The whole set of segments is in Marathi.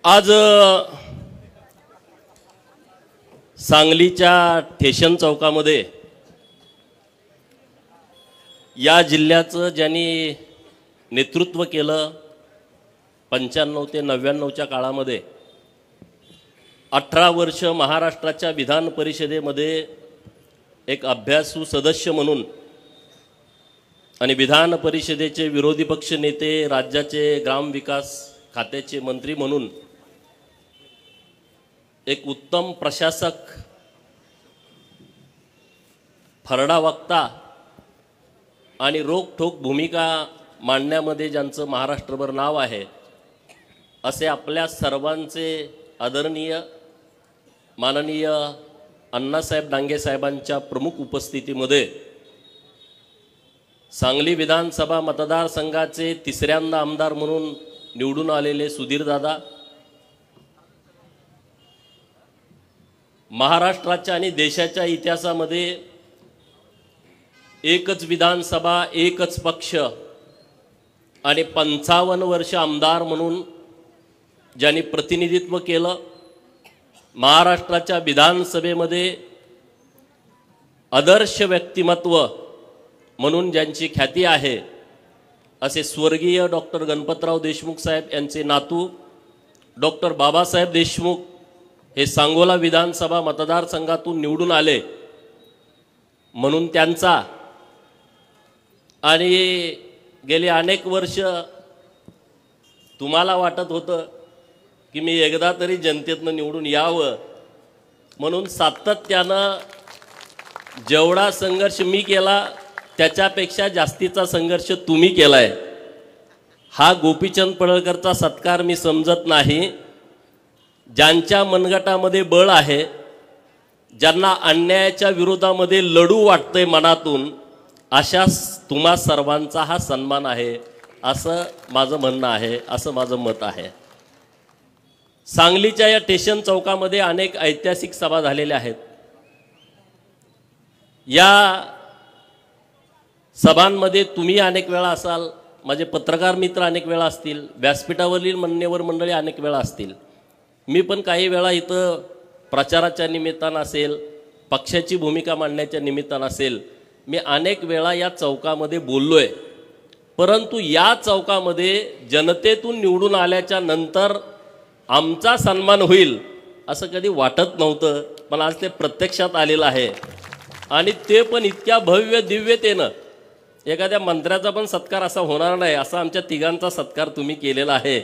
आज सांगलीच्या ठेशन चौकामध्ये या जिल्ह्याचं ज्यांनी नेतृत्व केलं 95 ते 99च्या काळामध्ये 18 वर्ष महाराष्ट्राच्या विधान परिषदेमध्ये एक अभ्यासू सदस्य म्हणून आणि विधान परिषदेचे विरोधी पक्ष नेते, राज्याचे ग्रामविकास खात्याचे मंत्री म्हणून एक उत्तम प्रशासक, फरडा वक्ता आणि रोखठोक भूमिका मांडण्यामध्ये ज्यांचं महाराष्ट्रभर नाव आहे असे आपल्या सर्वांचे आदरणीय माननीय अण्णासाहेब डांगे साहेबांच्या प्रमुख उपस्थितीमध्ये सांगली विधानसभा मतदारसंघाचे तिसऱ्यांदा आमदार म्हणून निवडून आलेले सुधीर दादा, महाराष्ट्राच्या आणि देशाच्या इतिहासामध्ये एकच विधानसभा, एकच पक्ष आणि 55 वर्ष आमदार म्हणून ज्यांनी प्रतिनिधित्व केलं, महाराष्ट्राच्या विधानसभेमध्ये आदर्श व्यक्तिमत्व म्हणून ज्यांची ख्याती आहे असे स्वर्गीय डॉक्टर गणपतराव देशमुख साहेब यांचे नातू डॉक्टर बाबासाहेब देशमुख हे सांगोला विधानसभा मतदारसंघातून निवडून आले म्हणून त्यांचा आणि गेली अनेक वर्ष तुम्हाला वाटत होतं की मी एकदा तरी जनतेतनं निवडून यावं म्हणून सातत्यानं जेवढा संघर्ष मी केला त्याच्यापेक्षा जास्तीचा संघर्ष तुम्ही केलाय। हा गोपीचंद पडळकरचा सत्कार मी समजत नाही। ज्यांच्या मनगटामध्ये बळ आहे, ज्यांना अन्यायाच्या विरोधामध्ये लढू वाटतंय मनातून, अशा तुम्हा सर्वांचा हा सन्मान आहे असं माझं म्हणणं आहे, असं माझं मत आहे। सांगलीच्या या स्टेशन चौकामध्ये अनेक ऐतिहासिक सभा झालेल्या आहेत। या सभांमध्ये तुम्ही अनेक वेळा असाल, माझे पत्रकार मित्र अनेक वेळा असतील, व्यासपीठावरील मान्यवर मंडळी अनेक वेळा असतील। मी पण काही वेळा इथं प्रचाराच्या निमित्तानं असेल, पक्षाची भूमिका मांडण्याच्या निमित्तानं असेल, मी अनेक वेळा या चौकामध्ये बोललोय। परंतु या चौकामध्ये जनतेतून निवडून आल्याच्या नंतर आमचा सन्मान होईल असं कधी वाटत नव्हतं, पण आज ते प्रत्यक्षात आलेलं आहे आणि ते पण इतक्या भव्य दिव्यतेनं। एखाद्या मंत्र्याचा पण सत्कार असा होणार नाही, असा आमच्या तिघांचा सत्कार तुम्ही केलेला आहे,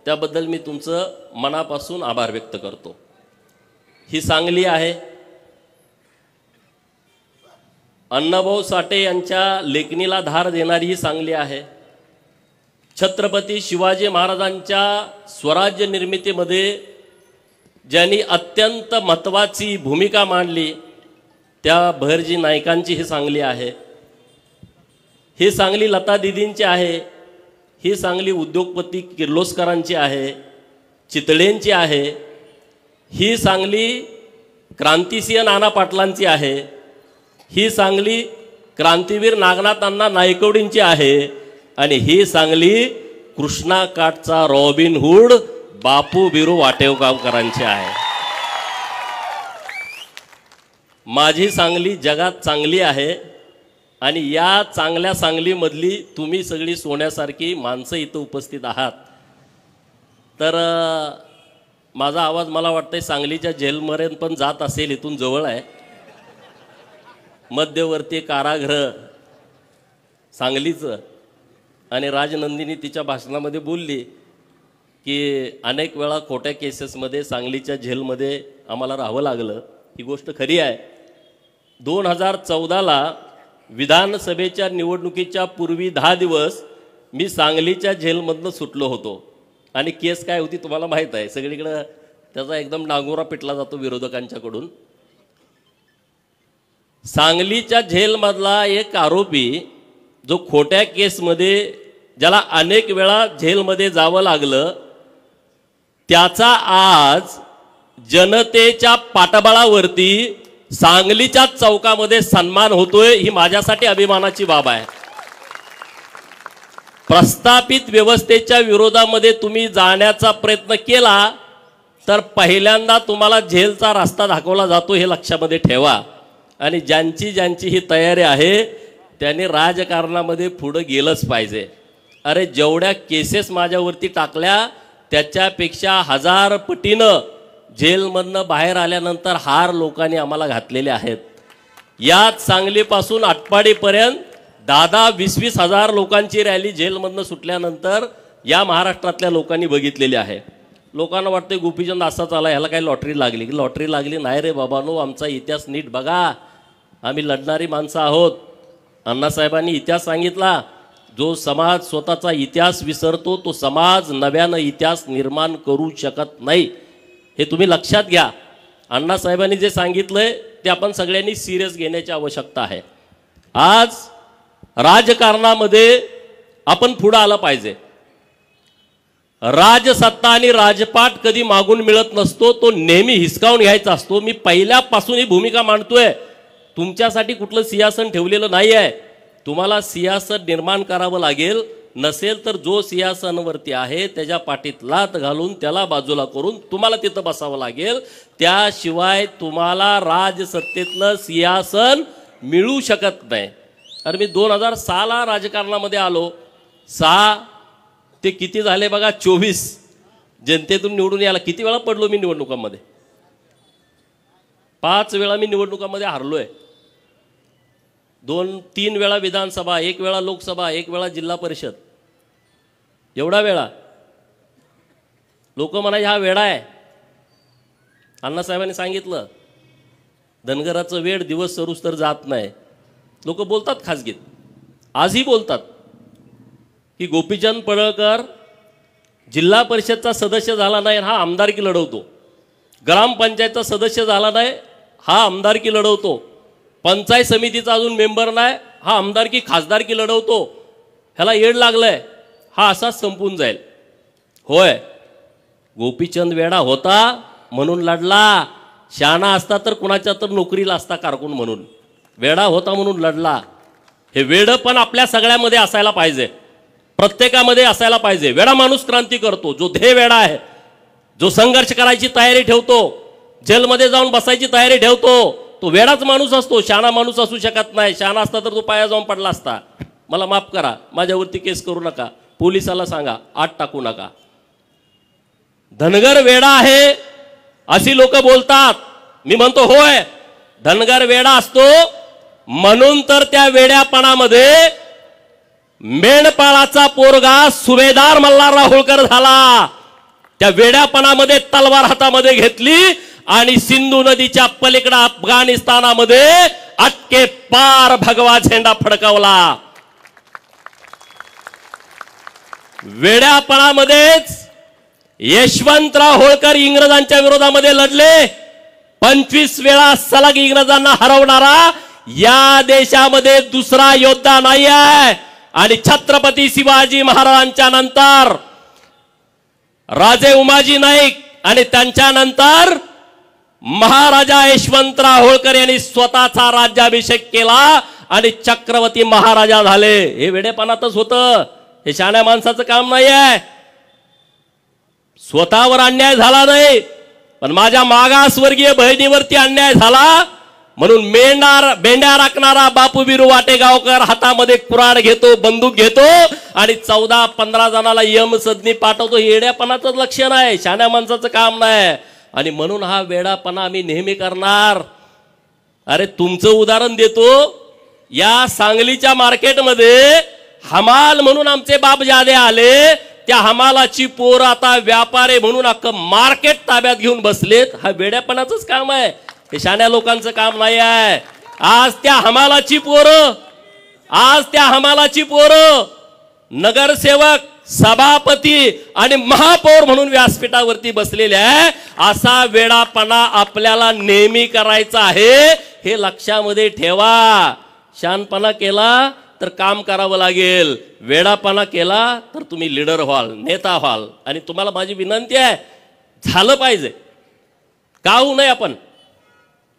त्याबद्दल मी तुमचं मनापासून आभार व्यक्त करतो। ही सांगली आहे, अण्णाभाऊ साठे यांच्या लेखणीला धार देणारी ही सांगली आहे। छत्रपती शिवाजी महाराजांच्या स्वराज्य निर्मितीमध्ये ज्यांनी अत्यंत महत्त्वाची भूमिका मांडली त्या भैरजी नायकांची ही सांगली आहे। ही सांगली लता दीदींची आहे, ही सांगली उद्योगपती किर्लोस्करांची आहे, चितळेंची आहे, ही सांगली क्रांतिसिंह नाना पाटलांची आहे, ही सांगली क्रांतीवीर नागनाथ अण्णा नायकवडींची आहे आणि ही सांगली कृष्णा काठचा रॉबिन हुड बापू बिरू वाटेगावकरांची आहे। माझी सांगली जगात चांगली आहे आणि या चांगल्या सांगलीमधली तुम्ही सगळी सोन्यासारखी माणसं इथं उपस्थित आहात। तर माझा आवाज मला वाटतंय सांगलीच्या जेलपर्यंत पण जात असेल, इथून जवळ आहे। मध्यवर्ती कारागृह सांगलीचं आणि राजनंदिनी तिच्या भाषणामध्ये बोलली की अनेक वेळा खोट्या केसेसमध्ये सांगलीच्या जेलमध्ये आम्हाला राहावं लागलं। ही गोष्ट खरी आहे। 2014ला विधानसभेच्या निवडणुकीच्या पूर्वी 10 दिवस मी सांगलीच्या जेलमधनं सुटलो होतो आणि केस काय होती तुम्हाला माहीत आहे, सगळीकडे त्याचा एकदम नांगोरा पिटला जातो विरोधकांच्याकडून। सांगलीच्या जेलमधला एक आरोपी जो खोट्या केसमध्ये ज्याला अनेक वेळा जेलमध्ये जावं लागलं, त्याचा आज जनतेच्या पाठबळावरती सांगलीच्या चौकामध्ये सन्मान होतोय, ही माझ्यासाठी अभिमानाची बाब आहे। प्रस्थापित व्यवस्थेच्या विरोधामध्ये तुम्ही जाण्याचा प्रयत्न केला तर पहिल्यांदा तुम्हाला जेलचा रस्ता दाखवला जातो, हे लक्षामध्ये ठेवा. आणि ज्यांची ही तयारी आहे त्यांनी राजकारणामध्ये पुढे गेलंच पाहिजे. अरे जेवढ्या केसेस माझ्यावरती टाकल्या त्याच्यापेक्षा 1000 पटीनं जेलमधनं बाहेर आल्यानंतर हार लोकांनी आम्हाला घातलेले आहेत. यात सांगलीपासून आटपाडीपर्यंत 10-20 हजार लोकांची रॅली जेलमधनं सुटल्यानंतर या महाराष्ट्रातल्या लोकांनी बघितलेली आहे. लोकांना वाटते गोपीचंद असाच आला, ह्याला काही लॉटरी लागली की. लॉटरी लागली नाही रे बाबांनो, आमचा इतिहास नीट बघा. आम्ही लढणारी माणसं आहोत. अण्णासाहेबांनी इतिहास सांगितला, जो समाज स्वतःचा इतिहास विसरतो तो समाज नव्यानं इतिहास निर्माण करू शकत नाही. हे तुम्ही लक्षात घ्या. अण्णासाहेबांनी जे सांगितलंय ते आपण सगळ्यांनी सिरियस घेण्याची आवश्यकता आहे. आज राजकारणामध्ये आपण पुढे आलं पाहिजे. राजसत्ता आणि राजपाट कधी मागून मिळत नसतो, तो नेहमी हिसकावून घ्यायचा असतो. मी पहिल्यापासून ही भूमिका मांडतोय. तुमच्यासाठी कुठलं सिंहासन ठेवलेलं नाही आहे. तुम्हाला सिंहासन निर्माण करावं लागेल. नसेल तर जो सिंहासनावरती आहे त्याच्या पाठीत लात घालून त्याला बाजूला करून तुम्हाला तिथं बसावं लागेल. त्याशिवाय तुम्हाला राजसत्तेतलं सिंहासन मिळू शकत नाही. अरे मी 2006ला राजकारणामध्ये आलो. 6 ते किती झाले बघा, 24 जनतेतून निवडून यायला किती वेळा पडलो मी निवडणुकांमध्ये. 5 वेळा मी निवडणुकांमध्ये हारलोय. 2-3 वेळा विधानसभा, 1 वेळा लोकसभा, 1 वेळा जिल्हा परिषद. एवढा वेळा. लोक म्हणायचे हा वेळा आहे. अण्णासाहेबांनी सांगितलं धनगराचं वेळ दिवस सरूस तर जात नाही. लोक बोलतात खासगीत, आजही बोलतात की गोपीचंद पडळकर जिल्हा परिषदचा सदस्य झाला नाही हा आमदारकी लढवतो, ग्रामपंचायतचा सदस्य झाला नाही हा आमदारकी लढवतो, पंचायत समितीचा अजून मेंबर नाही हा आमदारकी खासदारकी लढवतो. ह्याला येड लागलंय, हा असाच संपून जाईल. होय, गोपीचंद वेडा होता म्हणून लढला. शहाणा असता तर कुणाच्या तर नोकरीला असता कारकून म्हणून. वेडा होता म्हणून लढला. हे वेड पण आपल्या सगळ्यामध्ये असायला पाहिजे, प्रत्येकामध्ये असायला पाहिजे. वेडा माणूस क्रांती करतो. जो ध्येय वेडा आहे, जो संघर्ष करायची तयारी ठेवतो, जेलमध्ये जाऊन बसायची तयारी ठेवतो, तो वेडाच माणूस असतो. शहाणा माणूस असू शकत नाही. शहाणा असता तर तो पाया जाऊन पडला असता. मला माफ करा, माझ्यावरती केस करू नका, पोलिसाला सांगा, आत टाकू नका. धनगर वेडा आहे अशी लोक बोलतात. मी म्हणतो होय, धनगर वेडा असतो म्हणून तर त्या वेड्यापणामध्ये मेंढपाळाचा पोरगा सुभेदार मल्हारराव होळकर झाला. त्या वेड्यापणामध्ये तलवार हातामध्ये घेतली आणि सिंधू नदीच्या पलीकडे अफगाणिस्तानामध्ये अटके पार भगवा झेंडा फडकावला. वेड्यापणामध्येच यशवंतराव होळकर इंग्रजांच्या विरोधामध्ये लढले. 25 वेळा सलग इंग्रजांना हरवणारा या देशामध्ये दुसरा योद्धा नाही आहे. आणि छत्रपती शिवाजी महाराजांच्या नंतर राजे उमाजी नाईक आणि त्यांच्या नंतर महाराजा यशवंतराव होळकर यांनी स्वतःचा राज्याभिषेक केला आणि छत्रपती महाराजा झाले. हे वेडेपणातच होतं. हे शहाण्या माणसाचं काम नाही आहे. स्वतःवर अन्याय झाला नाही, पण माझ्या मागासवर्गीय बहिणीवरती अन्याय झाला म्हणून बेंड्या राखणारा बापू बिरू वाटेगावकर हातामध्ये कुऱ्हाड घेतो, बंदूक घेतो आणि 14-15 जणाला यम सदनी पाठवतो. येड्यापणाचं लक्षण आहे, शहाण्या माणसाचं काम नाही. आणि म्हणून हा वेडापणा आम्ही नेहमी करणार. अरे तुमचं उदाहरण देतो. या सांगलीच्या मार्केटमध्ये हमाल म्हणून आमचे बापजादे आले. त्या हमालाची पोर आता व्यापारी म्हणून अख्खं मार्केट ताब्यात घेऊन बसलेत. हा वेड्यापणाचंच काम आहे, हे शहाण्या लोकांचं काम नाही आहे. आज त्या हमालाची पोरं नगरसेवक, सभापती आणि महापौर म्हणून व्यासपीठावरती बसलेले आहे. असा वेडापणा आपल्याला नेहमी करायचा आहे, हे लक्षामध्ये ठेवा. शहाणपणा केला तर काम करावं लागेल, वेडापणा केला तर तुम्ही लीडर व्हाल, नेता व्हाल. आणि तुम्हाला माझी विनंती आहे, झालं पाहिजे. का होऊ नये आपण?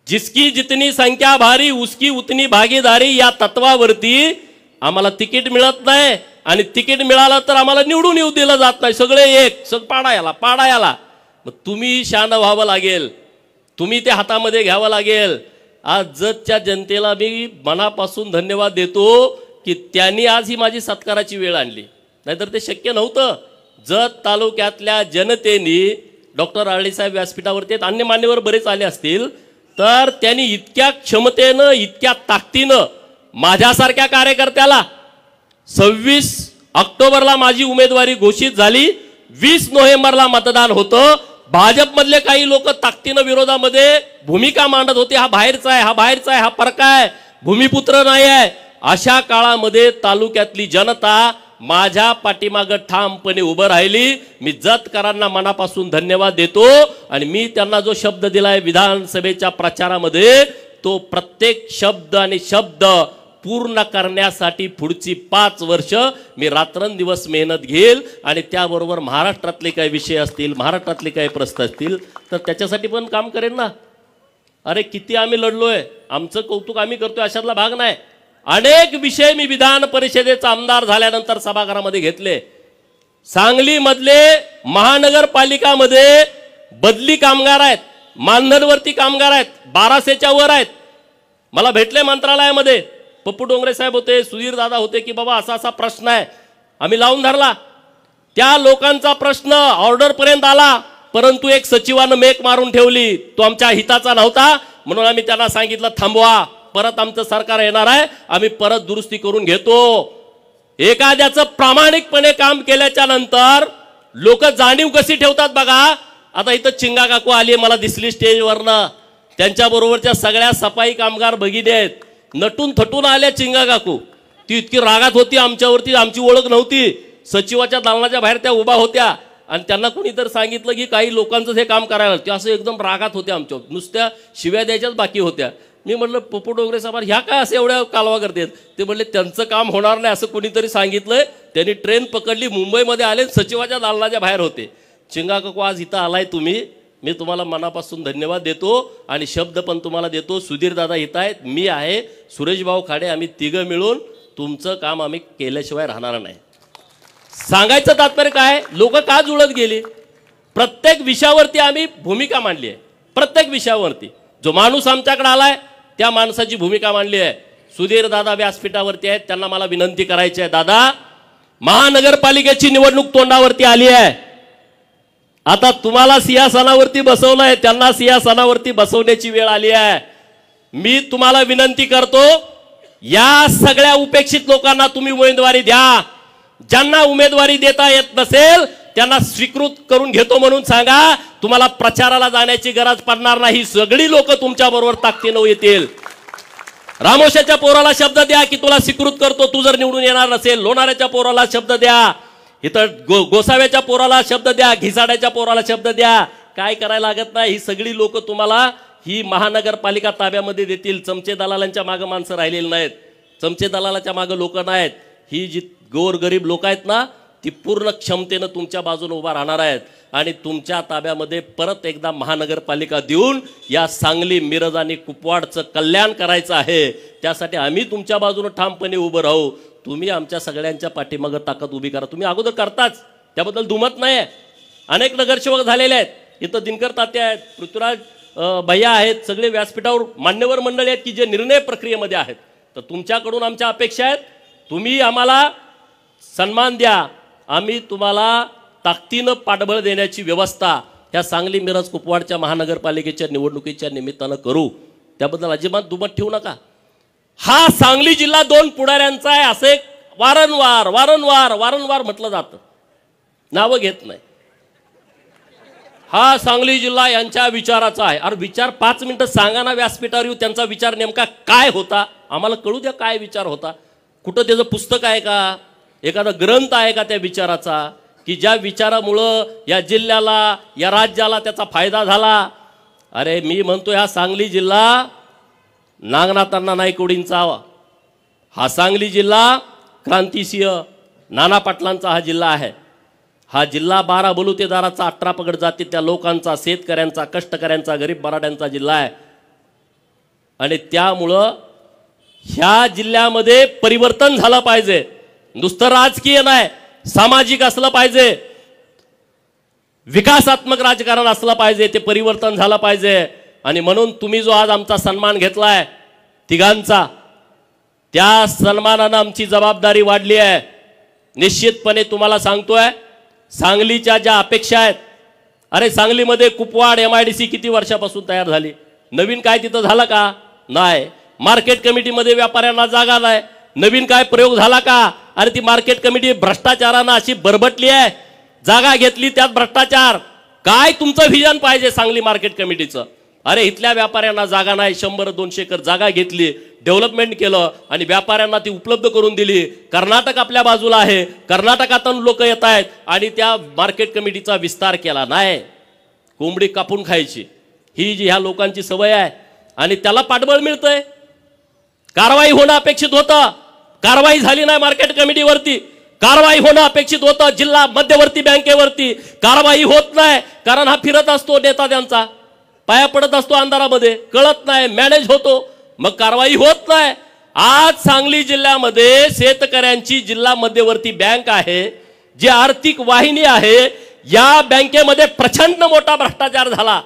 जिसकी जितनी संख्या भारी उसकी उतनी भागीदारी या तत्वावरती आम्हाला तिकीट मिळत नाही. आणि तिकीट मिळालं तर आम्हाला निवडून येऊ दिलं जात नाही, सगळे एक पाडा याला. मग तुम्ही शान व्हावं लागेल, तुम्ही ते हातामध्ये घ्यावं लागेल. आज जतच्या जनतेला मी मनापासून धन्यवाद देतो की त्यांनी आज ही माझी सत्काराची वेळ आणली, नाहीतर ते शक्य नव्हतं. जत तालुक्यातल्या जनतेने डॉक्टर आरळीसाहेब व्यासपीठावरती अन्य मान्यवर बरेच आले असतील, तर त्यांनी इतक्या क्षमतेनं इतक्या ताकदीनं माझ्यासारख्या कार्यकर्त्याला 26 ऑक्टोबरला माझी उमेदवारी घोषित झाली, 20 नोव्हेंबरला मतदान होतं. भाजपमधले काही लोक ताकदीनं विरोधामध्ये भूमिका मांडत होते, हा बाहेरचा आहे, हा बाहेरचा आहे, हा परका आहे, भूमिपुत्र नाही आहे. अशा काळामध्ये तालुक्यातली जनता माझ्या पाठीमागं ठामपणे उभं राहिली. मी जतकरांना मनापासून धन्यवाद देतो आणि मी त्यांना जो शब्द दिलाय विधानसभेच्या प्रचारामध्ये, तो प्रत्येक शब्द आणि शब्द पूर्ण करण्यासाठी पुढची 5 वर्ष मी रात्रंदिवस मेहनत घेईल. आणि त्याबरोबर महाराष्ट्रातले काही विषय असतील, महाराष्ट्रातले काही प्रश्न असतील, तर त्याच्यासाठी पण काम करेन ना. अरे किती आम्ही लढलोय, आमचं कौतुक आम्ही करतोय अशातला भाग नाही. अनेक विषय मी विधान परिषदेचा आमदार झाल्यानंतर सभागृहामध्ये घेतले. सांगलीमधले महानगरपालिकामध्ये बदली कामगार आहेत, मानधनवरती कामगार आहेत, 1200च्या वर आहेत. मला भेटले मंत्रालयामध्ये, पप्पू डोंगरे साहेब होते, सुधीर दादा होते, की बाबा असा असा प्रश्न आहे. आम्ही लावून धरला. त्या लोकांचा प्रश्न ऑर्डर पर्यंत आला, परंतु एक सचिवानं मेक मारून ठेवली, तो आमच्या हिताचा नव्हता. म्हणून आम्ही त्यांना सांगितलं थांबवा, परत आमचं सरकार येणार आहे, आम्ही परत दुरुस्ती करून घेतो. एखाद्याचं प्रामाणिकपणे काम केल्याच्या नंतर लोक जाणीव कशी ठेवतात बघा. आता इथं चिंगा काकू आली, मला दिसली स्टेजवरनं, त्यांच्याबरोबरच्या सगळ्या सफाई कामगार भगिनी आहेत, नटून थटून आल्या. चिंगा काकू ती इतकी रागात होती आमच्यावरती, आमची ओळख नव्हती. सचिवाच्या दालनाच्या बाहेर त्या उभा होत्या आणि त्यांना कुणीतरी सांगितलं की काही लोकांचं हे काम करायला, ते असं एकदम रागात होते आमच्यावर, नुसत्या शिव्या द्यायच्याच बाकी होत्या. मी म्हटलं पप्पू डोंगरे साहेब ह्या काय असे एवढ्या कालवा करतात. ते म्हणले त्यांचं काम होणार नाही असं कुणीतरी सांगितलंय. त्यांनी ट्रेन पकडली, मुंबईमध्ये आले, सचिवाच्या दालनाच्या बाहेर होते. चिंगा काकू आज इथं आलाय तुम्ही, मी तुम्हाला मनापासून धन्यवाद देतो आणि शब्द पण तुम्हाला देतो. सुधीर दादा इथं आहेत, मी आहे, सुरेश भाऊ खाडे, आम्ही तिघं मिळून तुमचं काम आम्ही केल्याशिवाय राहणार नाही. सांगायचं तात्पर्य काय, लोक का जुळत गेली. प्रत्येक विषयावरती आम्ही भूमिका मांडली आहे. प्रत्येक विषयावरती जो माणूस आमच्याकडे आलाय त्या माणसाची भूमिका मांडली आहे. सुधीर दादा व्यासपीठावरती आहेत, त्यांना मला विनंती करायची आहे, दादा महानगरपालिकेची निवडणूक तोंडावरती आली आहे. आता तुम्हाला सिंहासनावरती बसवलंय, त्यांना सिंहासनावरती बसवण्याची वेळ आली आहे. मी तुम्हाला विनंती करतो, या सगळ्या उपेक्षित लोकांना तुम्ही उमेदवारी द्या. ज्यांना उमेदवारी देता येत नसेल त्यांना स्वीकृत करून घेतो म्हणून सांगा. तुम्हाला प्रचाराला जाण्याची गरज पडणार नाही, सगळी लोक तुमच्या बरोबर ताकदीनं येतील. रामोशाच्या पोराला शब्द द्या की तुला स्वीकृत करतो, तू जर निवडून येणार नसेल. लोणाऱ्याच्या पोराला शब्द द्या, इथं गोसाव्याच्या पोराला शब्द द्या, घिसाड्याच्या पोराला शब्द द्या. काय करायला लागत नाही, ही सगळी लोक तुम्हाला ही महानगरपालिका ताब्यामध्ये देतील. चमचे दलालांच्या मागं माणसं राहिलेली नाहीत, चमचे दलालाच्या मागं लोक नाहीत. ही जी गोरगरीब लोक आहेत ना, ती पूर्ण क्षमतेनं तुमच्या बाजूने उभा राहणार आहेत आणि तुमच्या ताब्यामध्ये परत एकदा महानगरपालिका देऊन या सांगली, मिरज आणि कुपवाडचं कल्याण करायचं आहे. त्यासाठी आम्ही तुमच्या बाजूने ठामपणे उभं राहू. तुम्ही आमच्या सगळ्यांच्या पाठीमागं ताकद उभी करा. तुम्ही अगोदर करताच, त्याबद्दल दुमत नाही आहे. अनेक नगरसेवक झालेले आहेत, इथं दिनकर तात्या आहेत, पृथ्वीराज भैया आहेत, सगळे व्यासपीठावर मान्यवर मंडळी आहेत की जे निर्णय प्रक्रियेमध्ये आहेत. तर तुमच्याकडून आमच्या अपेक्षा आहेत, तुम्ही आम्हाला सन्मान द्या. आम्ही तुम्हाला ताकदीनं पाठबळ देण्याची व्यवस्था ह्या सांगली, मिरज, कुपवाडच्या महानगरपालिकेच्या निवडणुकीच्या निमित्तानं करू. त्याबद्दल अजिबात दुमत ठेवू नका. हा सांगली जिल्हा 2 पुढाऱ्यांचा आहे असे वारंवार वारंवार वारंवार म्हटलं जातं, नावं घेत नाही. हा सांगली जिल्हा यांच्या विचाराचा आहे. अरे विचार 5 मिनिटं सांगा ना व्यासपीठावर येऊ, त्यांचा विचार नेमका काय होता आम्हाला कळू द्या. काय विचार होता, कुठं त्याचं पुस्तक आहे का, एखादा ग्रंथ आहे का त्या विचाराचा, की ज्या विचारामुळं या जिल्ह्याला, या राज्याला त्याचा फायदा झाला. अरे मी म्हणतो हा सांगली जिल्हा नागनाथांना नाईकवडींचा, हा सांगली जिल्हा क्रांतिसिंह नाना पाटलांचा हा जिल्हा आहे. हा जिल्हा 12 बलुतेदाराचा, 18 पगड जातीच्या लोकांचा, शेतकऱ्यांचा, कष्टकऱ्यांचा, गरीब मराठ्यांचा जिल्हा आहे. आणि त्यामुळं ह्या जिल्ह्यामध्ये परिवर्तन झालं पाहिजे. नुसतं राजकीय नाही, सामाजिक असलं पाहिजे, विकासात्मक राजकारण असलं पाहिजे, ते परिवर्तन झालं पाहिजे। आणि म्हणून तुम्ही जो आज आमचा सन्मान घेतलाय तिघांचा, त्या सन्मानानं आमची जबाबदारी वाढली आहे। निश्चितपणे तुम्हाला सांगतोय, सांगलीच्या ज्या अपेक्षा आहेत, अरे सांगलीमध्ये कुपवाड MIDC किती वर्षापासून तयार झाली, नवीन काय तिथं झालं का? नाही। मार्केट कमिटीमध्ये व्यापाऱ्यांना जागा नाही, नवीन काय प्रयोग झाला का? अरे ती मार्केट कमिटी भ्रष्टाचारानं अशी बरबटली आहे, जागा घेतली त्यात भ्रष्टाचार। काय तुमचं व्हिजन पाहिजे सांगली मार्केट कमिटीचं? अरे इथल्या व्यापाऱ्यांना जागा नाही, 100-200 एकर जागा घेतली, डेव्हलपमेंट केलं आणि व्यापाऱ्यांना ती उपलब्ध करून दिली। कर्नाटक आपल्या बाजूला आहे, कर्नाटकातून लोक येत आहेत आणि त्या मार्केट कमिटीचा विस्तार केला नाही। कोंबडी कापून खायची ही जी ह्या लोकांची सवय आहे आणि त्याला पाठबळ मिळतंय। कारवाई होणं अपेक्षित होतं, कारवाई झाली नाही मार्केट कमिटीवरती, कारवाई होणं अपेक्षित होतं जिल्हा मध्यवर्ती बँकेवरती, कारवाई होत नाही कारण हा फिरत असतो नेता, त्यांचा पाया पडत असतो अंधारामध्ये, कळत नाही, मॅनेज होतो, मग कारवाई होत नाही। आज सांगली जिल्ह्यामध्ये शेतकऱ्यांची जिल्हा मध्यवर्ती बँक आहे, जी आर्थिक वाहिनी आहे, या बँकेमध्ये प्रचंड मोठा भ्रष्टाचार झाला।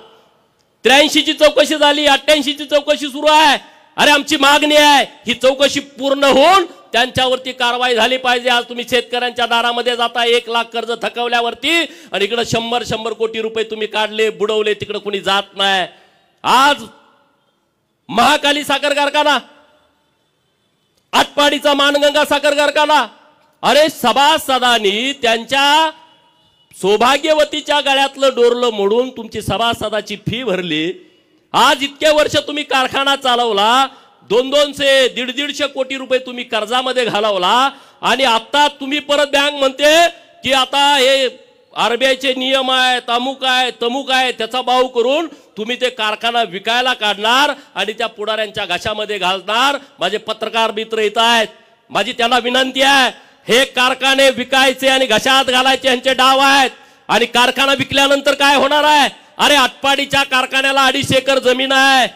83 ची चौकशी झाली, 88 ची चौकशी सुरू आहे। अरे आमची मागणी आहे ही चौकशी पूर्ण होऊन त्यांच्यावरती कारवाई झाली पाहिजे। आज तुम्ही शेतकऱ्यांच्या दारामध्ये जाता 1 लाख कर्ज थकवल्यावरती आणि इकडे 100 कोटी रुपये तुम्ही काढले, बुडवले, तिकडे कोणी जात नाही। आज महाकाली साखर कारखाना, आटपाडीचा मानगंगा साखर कारखाना, अरे सभासदांनी त्यांच्या सौभाग्यवतीच्या गळ्यातलं डोरलं मोडून तुमची सभासदाची फी भरली। आज इतके वर्ष तुम्ही कारखाना चालवला, 200 150 कोटी रुपये तुम्ही कर्जामध्ये घालवला आणि आता तुम्ही परत बँक म्हणते की आता हे RBIचे नियम आहेत, अमुक आहे, तमुक आहे, त्याचा बाऊ करून तुम्ही ते कारखाना विकायला काढणार आणि त्या पुढाऱ्यांच्या घशामध्ये घालणार। माझे पत्रकार मित्र येत आहेत, माझी त्यांना विनंती आहे, हे कारखाने विकायचे आणि घशात घालायचे यांचे डाव आहेत। आणि कारखाना विकल्यानंतर काय होणार आहे? अरे आटपाडीच्या कारखान्याला 250 एकर जमीन आहे,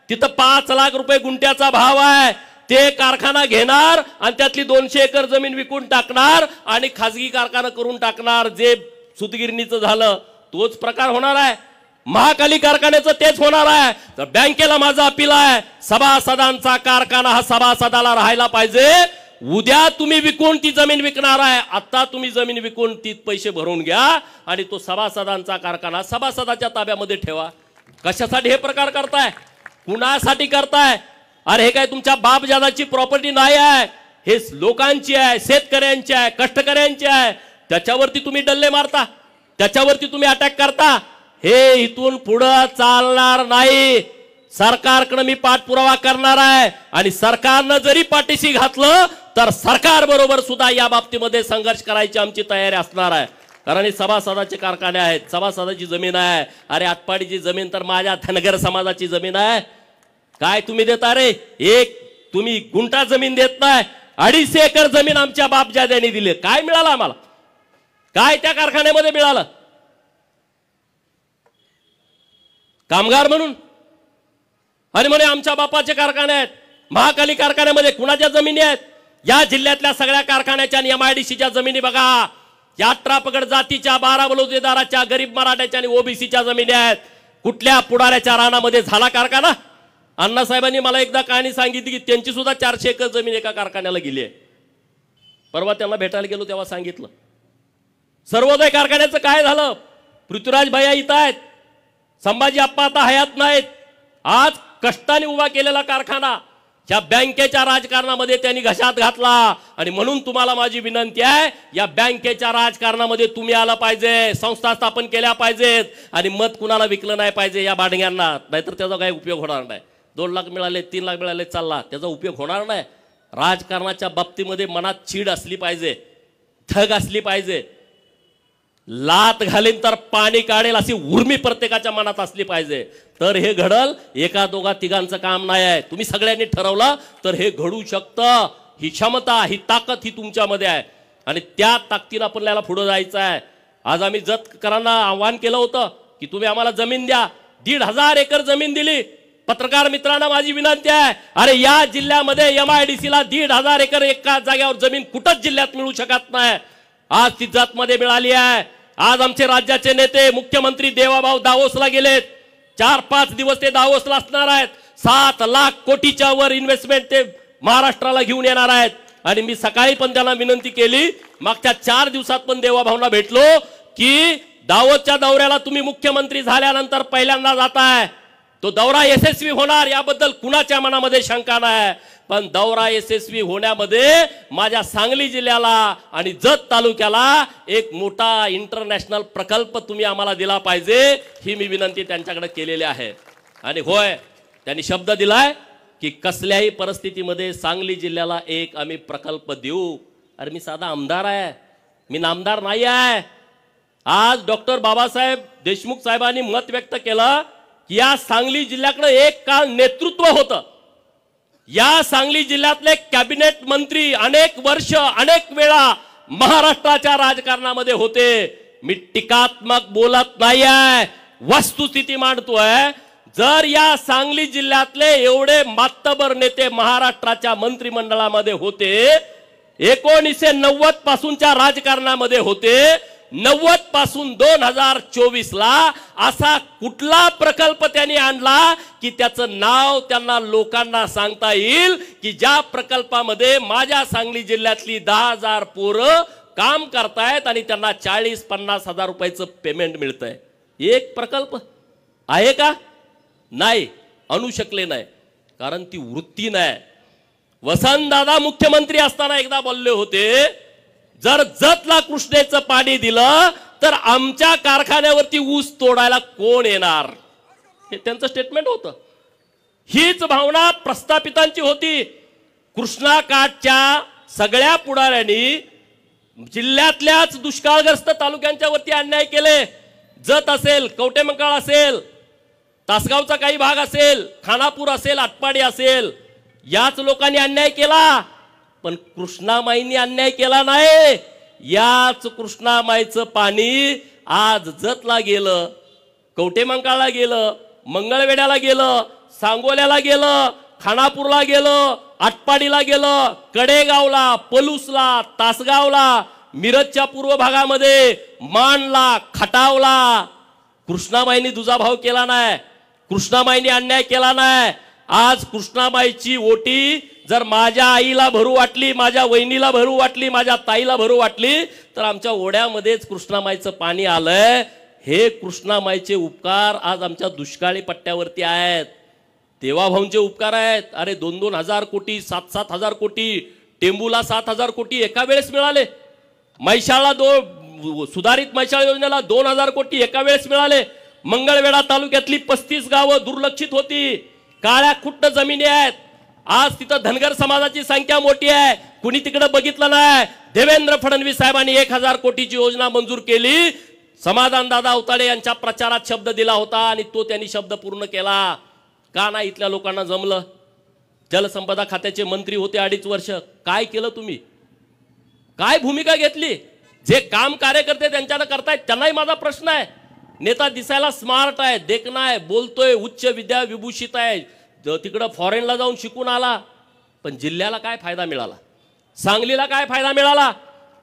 तिथं 5 लाख रुपये गुंठ्याचा भाव आहे। ते कारखाना घेणार आणि त्यातली 200 एकर जमीन विकून टाकणार आणि खाजगी कारखाना करून टाकणार। जे सुतगिरणीचं झालं तोच प्रकार होणार आहे, महाकाली कारखान्याचं तेच होणार आहे। तर बँकेला माझं अपील आहे, सभासदांचा कारखाना हा सभासदाला राहायला पाहिजे। उद्या तुम्ही विकून ती जमीन विकणार आहे, आता तुम्ही जमीन विकून ती पैसे भरून घ्या आणि तो सभासदांचा कारखाना सभासदाच्या ताब्यामध्ये ठेवा। कशासाठी हे प्रकार करताय? कुणासाठी करताय? अरे हे काय तुमच्या बापजादाची प्रॉपर्टी नाही आहे, हे लोकांची आहे, शेतकऱ्यांची आहे, कष्टकऱ्यांची आहे। त्याच्यावरती तुम्ही डल्ले मारता, त्याच्यावरती तुम्ही अटॅक करता, हे इथून पुढे चालणार नाही। सरकारकडे मी पाठपुरावा करणार आहे आणि सरकारनं जरी पाठीशी घातलं तर सरकार बरोबर सुद्धा या बाबतीमध्ये संघर्ष करायची आमची तयारी असणार आहे। कारण हे सभासदाचे कारखाने आहेत, सभासदाची जमीन आहे। अरे आटपाडीची जमीन तर माझ्या धनगर समाजाची जमीन आहे। काय तुम्ही देता रे? एक तुम्ही गुंठा जमीन देत नाही, 250 एकर जमीन आमच्या बापजाद्यांनी दिली। काय मिळालं आम्हाला? काय त्या कारखान्यामध्ये मिळालं? कामगार म्हणून आणि म्हणे आमच्या बापाचे कारखाने आहेत। महाकाली कारखान्यामध्ये कुणाच्या जमिनी आहेत? या जिल्ह्यातल्या सगळ्या कारखान्याच्या आणि MIDCच्या जमिनी बघा। या 18 पगड जातीच्या, 12 बलुतेदाराच्या, गरीब मराठ्याच्या आणि OBCच्या जमिनी आहेत। कुठल्या पुढाऱ्याच्या रानामध्ये झाला कारखाना? अण्णासाहेबांनी मला एकदा कहाणी सांगितली की त्यांची सुद्धा 400 एकर जमीन एका कारखान्याला गेली आहे। परवा त्यांना भेटायला गेलो तेव्हा सांगितलं। सर्वोदय कारखान्याचं काय झालं? पृथ्वीराज भैया इथं आहेत, संभाजी आप्पा आता हयात नाहीत। आज कष्टाने उभा केलेला कारखाना या बँकेच्या राजकारणामध्ये त्यांनी घशात घातला आणि म्हणून तुम्हाला माझी विनंती आहे, या बँकेच्या राजकारणामध्ये तुम्ही आला पाहिजे, संस्था स्थापन केल्या पाहिजेत आणि मत कुणाला विकलं नाही पाहिजे या बाडग्यांना, नाहीतर त्याचा काही उपयोग होणार नाही। 2 लाख मिळाले, 3 लाख मिळाले, चालला, त्याचा उपयोग होणार नाही। राजकारणाच्या बाबतीमध्ये मनात चीड असली पाहिजे, धग असली पाहिजे, लात घालीन तर पाणी काढेल अशी उर्मी प्रत्येकाच्या मनात असली पाहिजे, तर हे घडल। एका दोघा तिघांचं काम नाही आहे, तुम्ही सगळ्यांनी ठरवलं तर हे घडू शकतं। ही क्षमता, ही ताकद ही तुमच्यामध्ये आहे आणि त्या ताकदीनं आपल्याला पुढे जायचं आहे। आज आम्ही जतकरांना आव्हान केलं होतं की तुम्ही आम्हाला जमीन द्या, 1,500 एकर जमीन दिली पत्रकार मित्रांना माझी विनंती आहे, अरे या जिल्ह्यामध्ये MIDC ला 1,500 एकर एका जागेवर जमीन कुठंच जिल्ह्यात मिळू शकत नाही, आज ती जतमध्ये मिळाली आहे। आज आमचे राज्याचे नेते मुख्यमंत्री देवाभाऊ दावोसला गेलेत, 4-5 दिवस ते दावोसला असणार आहेत, 7 लाख कोटीच्या वर इन्व्हेस्टमेंट ते महाराष्ट्राला घेऊन येणार आहेत। आणि मी सकाळी पण त्यांना विनंती केली, मागच्या 4 दिवसात पण देवाभाऊंना भेटलो की दावोसच्या दौऱ्याला तुम्ही मुख्यमंत्री झाल्यानंतर पहिल्यांदा जाताय, तो दौरा यशस्वी होणार याबद्दल कुणाच्या मनामध्ये शंका नाही, पण दौरा यशस्वी होण्यामध्ये माझ्या सांगली जिल्ह्याला आणि जत तालुक्याला एक मोठा इंटरनॅशनल प्रकल्प तुम्ही आम्हाला दिला पाहिजे, ही मी विनंती त्यांच्याकडे केलेली आहे। आणि होय, त्यांनी शब्द दिलाय की कसल्याही परिस्थितीमध्ये सांगली जिल्ह्याला एक आम्ही प्रकल्प देऊ। अरे मी साधा आमदार आहे, मी नामदार नाही आहे। आज डॉक्टर बाबासाहेब देशमुख साहेबांनी मत व्यक्त केलं की या सांगली जिल्ह्याकडे एक काळ नेतृत्व होतं, या सांगली जिल्ह्यातले कॅबिनेट मंत्री अनेक वर्ष अनेक वेळा महाराष्ट्राच्या राजकारणामध्ये होते। मी टीकात्मक बोलत नाही आहे, वस्तुस्थिती मांडतोय। जर या सांगली जिल्ह्यातले एवढे मातबर नेते महाराष्ट्राच्या मंत्रिमंडळामध्ये होते, 1990 पासूनच्या राजकारणामध्ये होते, 90 पासून 2024 ला असा कुठला प्रकल्प त्यांनी आणला की त्याचं नाव त्यांना लोकांना सांगता येईल की ज्या प्रकल्पामध्ये माझ्या सांगली जिल्ह्यातली 10,000 पोरं काम करतायत आणि त्यांना 40-50 हजार रुपयाचं पेमेंट मिळतंय? एक प्रकल्प आहे का? नाही, आणू शकले नाही, कारण ती वृत्ती नाही। वसंतदादा मुख्यमंत्री असताना एकदा बोलले होते, जर जतला कृष्णेचं पाणी दिलं तर आमच्या कारखान्यावरती ऊस तोडायला कोण येणार, हे त्यांचं स्टेटमेंट होतं। हीच भावना प्रस्थापितांची होती। कृष्णा काठच्या सगळ्या पुढाऱ्यांनी जिल्ह्यातल्याच दुष्काळग्रस्त तालुक्यांच्या वरती अन्याय केले। जत असेल, कवटेमंकाळ असेल, तासगावचा काही भाग असेल, खानापूर असेल, आटपाडी असेल, याच लोकांनी अन्याय केला, पण कृष्णामाईंनी अन्याय केला नाही। याच कृष्णामाईचं पाणी आज जतला गेलं, कवटेमंकाळला गेलं, मंगळवेढ्याला गेलं, सांगोल्याला गेलं, खानापूरला गेलं, आटपाडीला गेलं, कडेगावला, पलूसला, तासगावला, मिरजच्या पूर्व भागामध्ये, मानला, खटावला कृष्णामाईंनी दुजाभाव केला नाही, कृष्णामाईंनी अन्याय केला नाही। आज कृष्णामाईची ओटी जर माझ्या आईला भरू वाटली, माझ्या वहिनीला भरू वाटली, माझ्या ताईला भरू वाटली, तर आमच्या ओढ्यामध्येच कृष्णामाईचं पाणी आलंय। हे कृष्णामाईचे उपकार आज आमच्या दुष्काळी पट्ट्यावरती आहेत, देवाभाऊंचे उपकार आहेत। अरे 2-2 हजार कोटी, 7-7 हजार कोटी, टेंबूला 7,000 कोटी एका वेळेस मिळाले, म्हैसाळला सुधारित म्हैसाळ योजनेला 2,000 कोटी एका वेळेस मिळाले। मंगळवेढा तालुक्यातली 35 गावं दुर्लक्षित होती, काळ्या खुट्ट जमिनी आहेत, आज तिथं धनगर समाजाची संख्या मोठी आहे, कुणी तिकडे बघितलं नाही। देवेंद्र फडणवीस साहेबांनी 1,000 कोटीची योजना मंजूर केली, समाधान दादा अवताडे यांच्या प्रचारात शब्द दिला होता आणि तो त्यांनी शब्द पूर्ण केला। का नाही इथल्या लोकांना जमलं? जलसंपदा खात्याचे मंत्री होते 2.5 वर्ष, काय केलं तुम्ही? काय भूमिका घेतली? जे काम कार्यकर्ते त्यांच्याकडे करतायत त्यांनाही माझा प्रश्न आहे। नेता दिसायला स्मार्ट आहे, देखणा आहे, बोलतोय, उच्च विद्या विभूषित आहे, तिकडं फॉरेनला जाऊन शिकून आला, पण जिल्ह्याला काय फायदा मिळाला? सांगलीला काय फायदा मिळाला?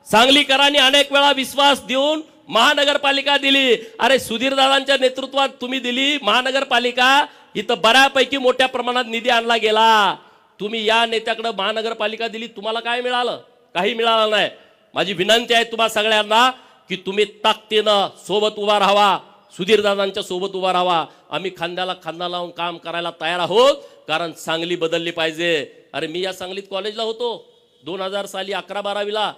सांगलीकरांनी अनेक वेळा विश्वास देऊन महानगरपालिका दिली। अरे सुधीरदादांच्या नेतृत्वात तुम्ही दिली महानगरपालिका, इथं बऱ्यापैकी मोठ्या प्रमाणात निधी आणला गेला। तुम्ही या नेत्याकडे महानगरपालिका दिली, तुम्हाला काय मिळालं? काही मिळालं नाही। माझी विनंती आहे तुम्हा सगळ्यांना की तुम्ही ताकदीनं सोबत उभा राहावा, सुधीरदादांच्या सोबत उभा राहावा। आम्ही खांद्याला खांदा लावून काम करायला तयार आहोत, कारण सांगली बदलली पाहिजे। अरे मी या सांगलीत कॉलेजला होतो 2000 साली, 11-12वीला।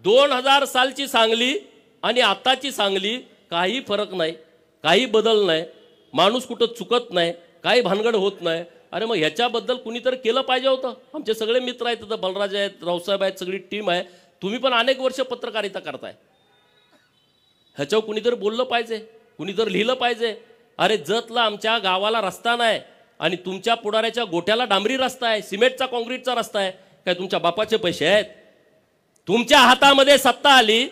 2000 सालची सांगली आणि आताची सांगली काही फरक नाही, काही बदल नाही, माणूस कुठं चुकत नाही, काही भानगड होत नाही। अरे मग ह्याच्याबद्दल कुणीतरी केलं पाहिजे होतं। आमचे सगळे मित्र आहेत, तिथं बलराज आहेत, रावसाहेब आहेत, सगळी टीम आहे, तुम्ही पण अनेक वर्ष पत्रकारिता करताय, ह्याच्यावर कुणीतरी बोललं पाहिजे, कुणीतरी लिहिलं पाहिजे। अरे जतला आमच्या गावाला रस्ता नाही आणि तुमच्या पुढाऱ्याच्या गोठ्याला डांबरी रस्ता आहे, सिमेंटचा काँक्रीटचा रस्ता आहे, काय तुमच्या बापाचे पैसे आहेत? तुमच्या हातामध्ये सत्ता आली,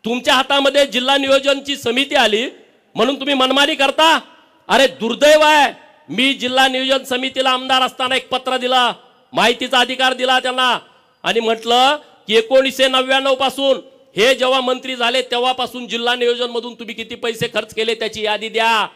तुमच्या हातामध्ये जिल्हा नियोजनची समिती आली म्हणून तुम्ही मनमानी करता? अरे दुर्दैव आहे, मी जिल्हा नियोजन समितीला आमदार असताना एक पत्र दिला, माहितीचा अधिकार दिला त्यांना आणि म्हटलं की 1999 पासून हे जेव्हा मंत्री झाले तेव्हापासून जिल्हा नियोजन मधून तुम्ही किती पैसे खर्च केले त्याची यादी द्या।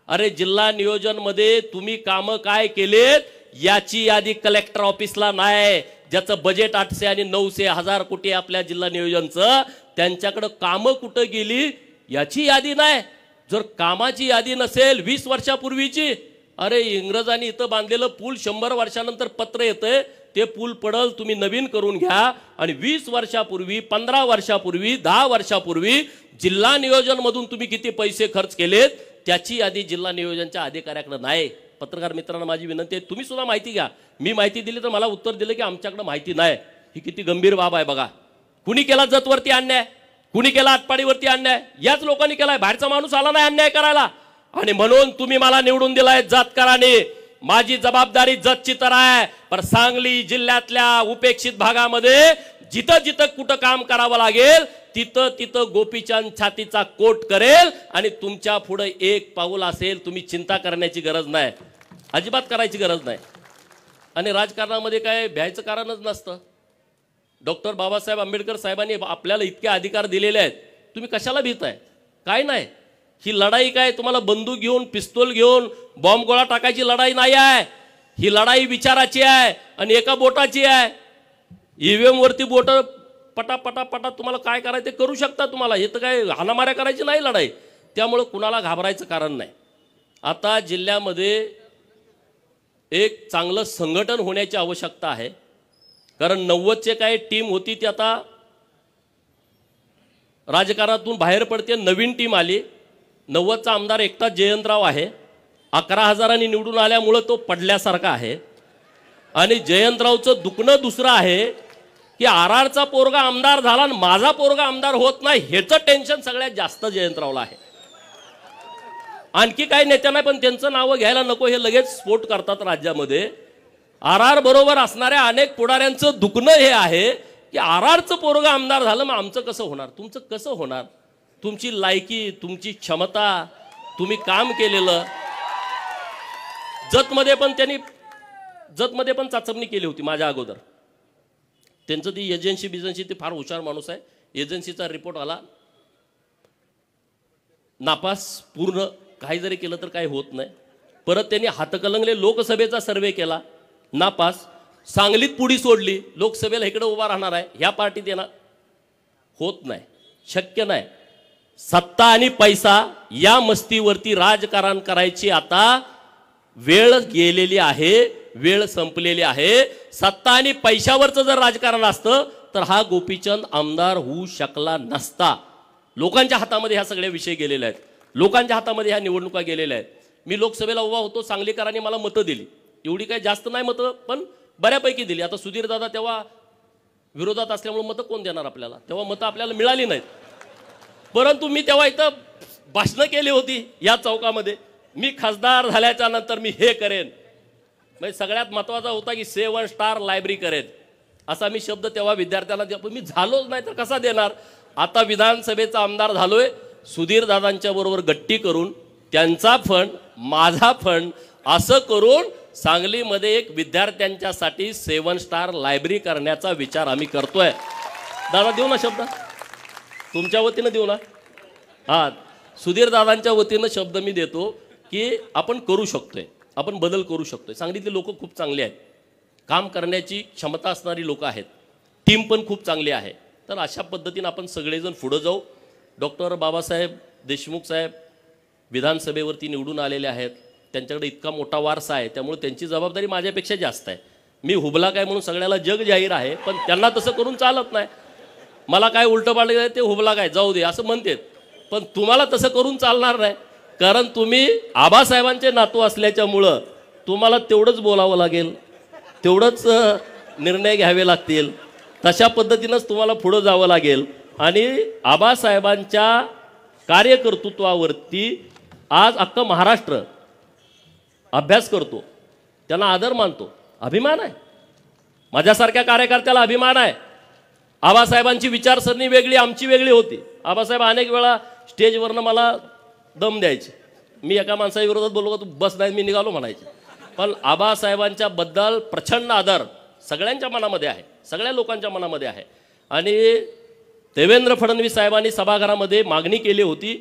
अरे जिल्हा नियोजन मध्ये तुम्ही काम काय केलेत याची यादी कलेक्टर ऑफिसला नाही, ज्याचं बजेट 800 आणि 900 हजार कोटी आपल्या जिल्हा नियोजनचं, त्यांच्याकडे कामं कुठं गेली याची यादी नाही। जर कामाची यादी नसेल 20 वर्षापूर्वीची, अरे इंग्रजांनी इथं बांधलेलं पूल 100 वर्षानंतर पत्र येतंय ते पूल पडल, तुम्ही नवीन करून घ्या। आणि 20 वर्षापूर्वी 15 वर्षापूर्वी 10 वर्षापूर्वी जिल्हा नियोजन मधून तुम्ही किती पैसे खर्च केलेत त्याची यादी जिल्हा नियोजनच्या अधिकाऱ्याकडे नाही। पत्रकार मित्रांना माझी विनंती आहे, तुम्ही सुद्धा माहिती घ्या। मी माहिती दिली तर मला उत्तर दिलं की आमच्याकडे माहिती नाही। ही किती गंभीर बाब आहे बघा। कुणी केला जतवरती अन्याय, कुणी केला आटपाडीवरती अन्याय, याच लोकांनी केलाय। बाहेरचा माणूस आला नाही अन्याय करायला, आणि म्हणून तुम्ही मला निवडून दिलाय जातकरांनी। माझी जबाबदारी जतची तर आहे, पण सांगली जिल्ह्यातल्या उपेक्षित भागामध्ये जिथं जिथं कुठं काम करावं लागेल तिथं तिथं गोपीचंद छातीचा कोट करेल आणि तुमच्या पुढे एक पाऊल असेल। तुम्ही चिंता करण्याची गरज नाही, अजिबात करायची गरज नाही। आणि राजकारणामध्ये काय भ्यायचं कारणच नसतं। डॉक्टर बाबासाहेब आंबेडकर साहेबांनी आपल्याला इतके अधिकार दिलेले आहेत, तुम्ही कशाला भीताय? काय नाही, ही लढाई काय तुम्हाला बंदूक घेऊन पिस्तूल घेऊन बॉम्ब गोळा टाकायची लढाई नाही आहे। ही लढाई विचाराची आहे आणि एका बोटाची आहे। ईव्हीएम वरती बोट पटा पटा पटा तुम्हाला काय करायचं ते करू शकता तुम्हाला, हे तर काय हाणामाऱ्या करायची नाही लढाई। त्यामुळे कुणाला घाबरायचं कारण नाही। आता जिल्ह्यामध्ये एक चांगलं संघटन होण्याची आवश्यकता आहे, कारण 90चे काय टीम होती ती आता राजकारणातून बाहेर पडते, नवीन टीम आली। 90चा आमदार एकटाच जयंतराव आहे, 11,000 निवडून आल्यामुळे तो पडल्यासारखा आहे। आणि जयंतरावचं दुखणं दुसरं आहे की आरआरचा पोरगा आमदार झाला आणि माझा पोरगा आमदार होत नाही, ह्याचं टेन्शन सगळ्यात जास्त जयंतरावला आहे। आणखी काही नेत्यांना पण त्यांचं नाव घ्यायला नको, हे लगेच स्फोट करतात राज्यामध्ये। आरआर बरोबर असणाऱ्या अनेक पुढाऱ्यांचं दुखणं हे आहे की आरआरचं पोरगा आमदार झालं, मग आमचं कसं होणार, तुमचं कसं होणार? तुमची लायकी, तुमची क्षमता, तुम्ही काम केलेलं। जतमध्ये पण चाचपणी केली होती माझ्या अगोदर। त्यांचं ती एजन्सी ते फार हुशार माणूस आहे, एजन्सीचा रिपोर्ट आला नापास पूर्ण, काही जरी केलं तर काही होत नाही। परत त्यांनी हातकलंगले लोकसभेचा सर्वे केला, नापास। सांगलीत पुढी सोडली, लोकसभेला इकडे उभा राहणार आहे, ह्या पार्टीत येणार, होत नाही, शक्य नाही। सत्ता आणि पैसा या मस्तीवरती राजकारण करायची आता वेळ गेलेली आहे, वेळ संपलेली आहे। सत्ता आणि पैशावरचं जर राजकारण असतं तर हा गोपीचंद आमदार होऊ शकला नसता। लोकांच्या हातामध्ये ह्या सगळे विषय गेलेले आहेत, लोकांच्या हातामध्ये ह्या निवडणुका गेलेल्या आहेत। मी लोकसभेला उभा होतो, सांगलीकरांनी मला मतं दिली, एवढी काही जास्त नाही मतं पण बऱ्यापैकी दिली। आता सुधीर दादा तेव्हा विरोधात असल्यामुळे मतं कोण देणार आपल्याला, तेव्हा मतं आपल्याला मिळाली नाहीत। परंतु मी तेव्हा इथं भाषणं केली होती या चौकामध्ये, मी खासदार झाल्याच्या नंतर मी हे करेन, म्हणजे सगळ्यात महत्त्वाचा होता की 7 स्टार लायब्ररी करेन, असा मी शब्द तेव्हा विद्यार्थ्यांना दिला। पण मी झालोच नाही तर कसा देणार? आता विधानसभेचा आमदार झालोय, सुधीर दादांच्या बरोबर गट्टी करून त्यांचा फंड माझा फंड असं करून सांगलीमध्ये एक विद्यार्थ्यांच्यासाठी 7 स्टार लायब्ररी करण्याचा विचार आम्ही करतोय। दादा देऊ ना शब्द, तुमच्या वतीनं देऊ ना? हां, सुधीर दादांच्या वतीनं शब्द मी देतो की आपण करू शकतोय, आपण बदल करू शकतोय। सांगलीतले लोक खूप चांगले आहेत, काम करण्याची क्षमता असणारी लोक आहेत, टीम पण खूप चांगली आहे। तर अशा पद्धतीने आपण सगळेजण पुढे जाऊ। डॉक्टर बाबासाहेब देशमुख साहेब विधानसभेवरती निवडून आलेले आहेत, त्यांच्याकडे इतका मोठा वारसा आहे, त्यामुळे त्यांची जबाबदारी माझ्यापेक्षा जास्त आहे। मी हुबला काय म्हणून सगळ्याला जग जाहीर आहे, पण त्यांना तसं करून चालत नाही। मला काय उलटं पालटं ते हुबला काय जाऊ दे असं म्हणतात, पण तुम्हाला तसं करून चालणार नाही, कारण तुम्ही आबासाहेबांचे नातू असल्याच्यामुळं तुम्हाला तेवढंच बोलावं लागेल, तेवढंच निर्णय घ्यावे लागतील, तशा पद्धतीनंच तुम्हाला पुढं जावं लागेल। आणि आबासाहेबांच्या कार्यकर्तृत्वावरती आज अख्खा महाराष्ट्र अभ्यास करतो, त्यांना आदर मानतो, अभिमान आहे। माझ्यासारख्या कार्यकर्त्याला अभिमान आहे। आबासाहेबांची विचारसरणी वेगळी, आमची वेगळी होती। आबासाहेब अनेक वेळा स्टेजवरनं मला दम द्यायचे, मी एका माणसाविरोधात बोललो का तू बस नाही मी निघालो म्हणायचे. पण आबासाहेबांच्या बद्दल प्रचंड आदर सगळ्यांच्या मनामध्ये आहे, सगळ्या लोकांच्या मनामध्ये आहे. आणि देवेंद्र फडणवीस साहेबांनी सभागृहामध्ये मागणी केली होती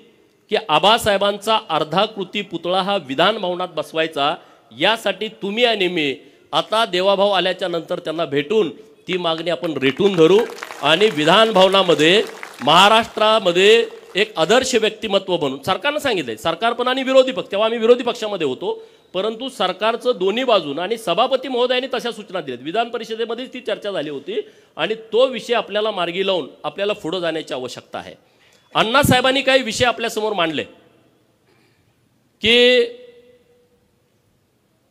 की आबासाहेबांचा अर्धाकृती पुतळा हा विधान भवनात बसवायचा. यासाठी तुम्ही आणि मी आता देवाभाऊ आल्याच्या नंतर त्यांना भेटून ती मागणी आपण रेटून धरू आणि विधान भवनामध्ये महाराष्ट्रामध्ये एक आदर्श व्यक्तिमत्व बनून सरकारनं सांगितलंय, सरकार पण आणि विरोधी पक्ष, तेव्हा आम्ही विरोधी पक्षामध्ये होतो, परंतु सरकारचं दोन्ही बाजून आणि सभापती महोदयांनी तशा सूचना दिल्यात. विधान परिषदेमध्येच ती चर्चा झाली होती आणि तो विषय आपल्याला मार्गी लावून आपल्याला पुढे जाण्याची आवश्यकता आहे. अण्णासाहेबांनी काही विषय आपल्यासमोर मांडले की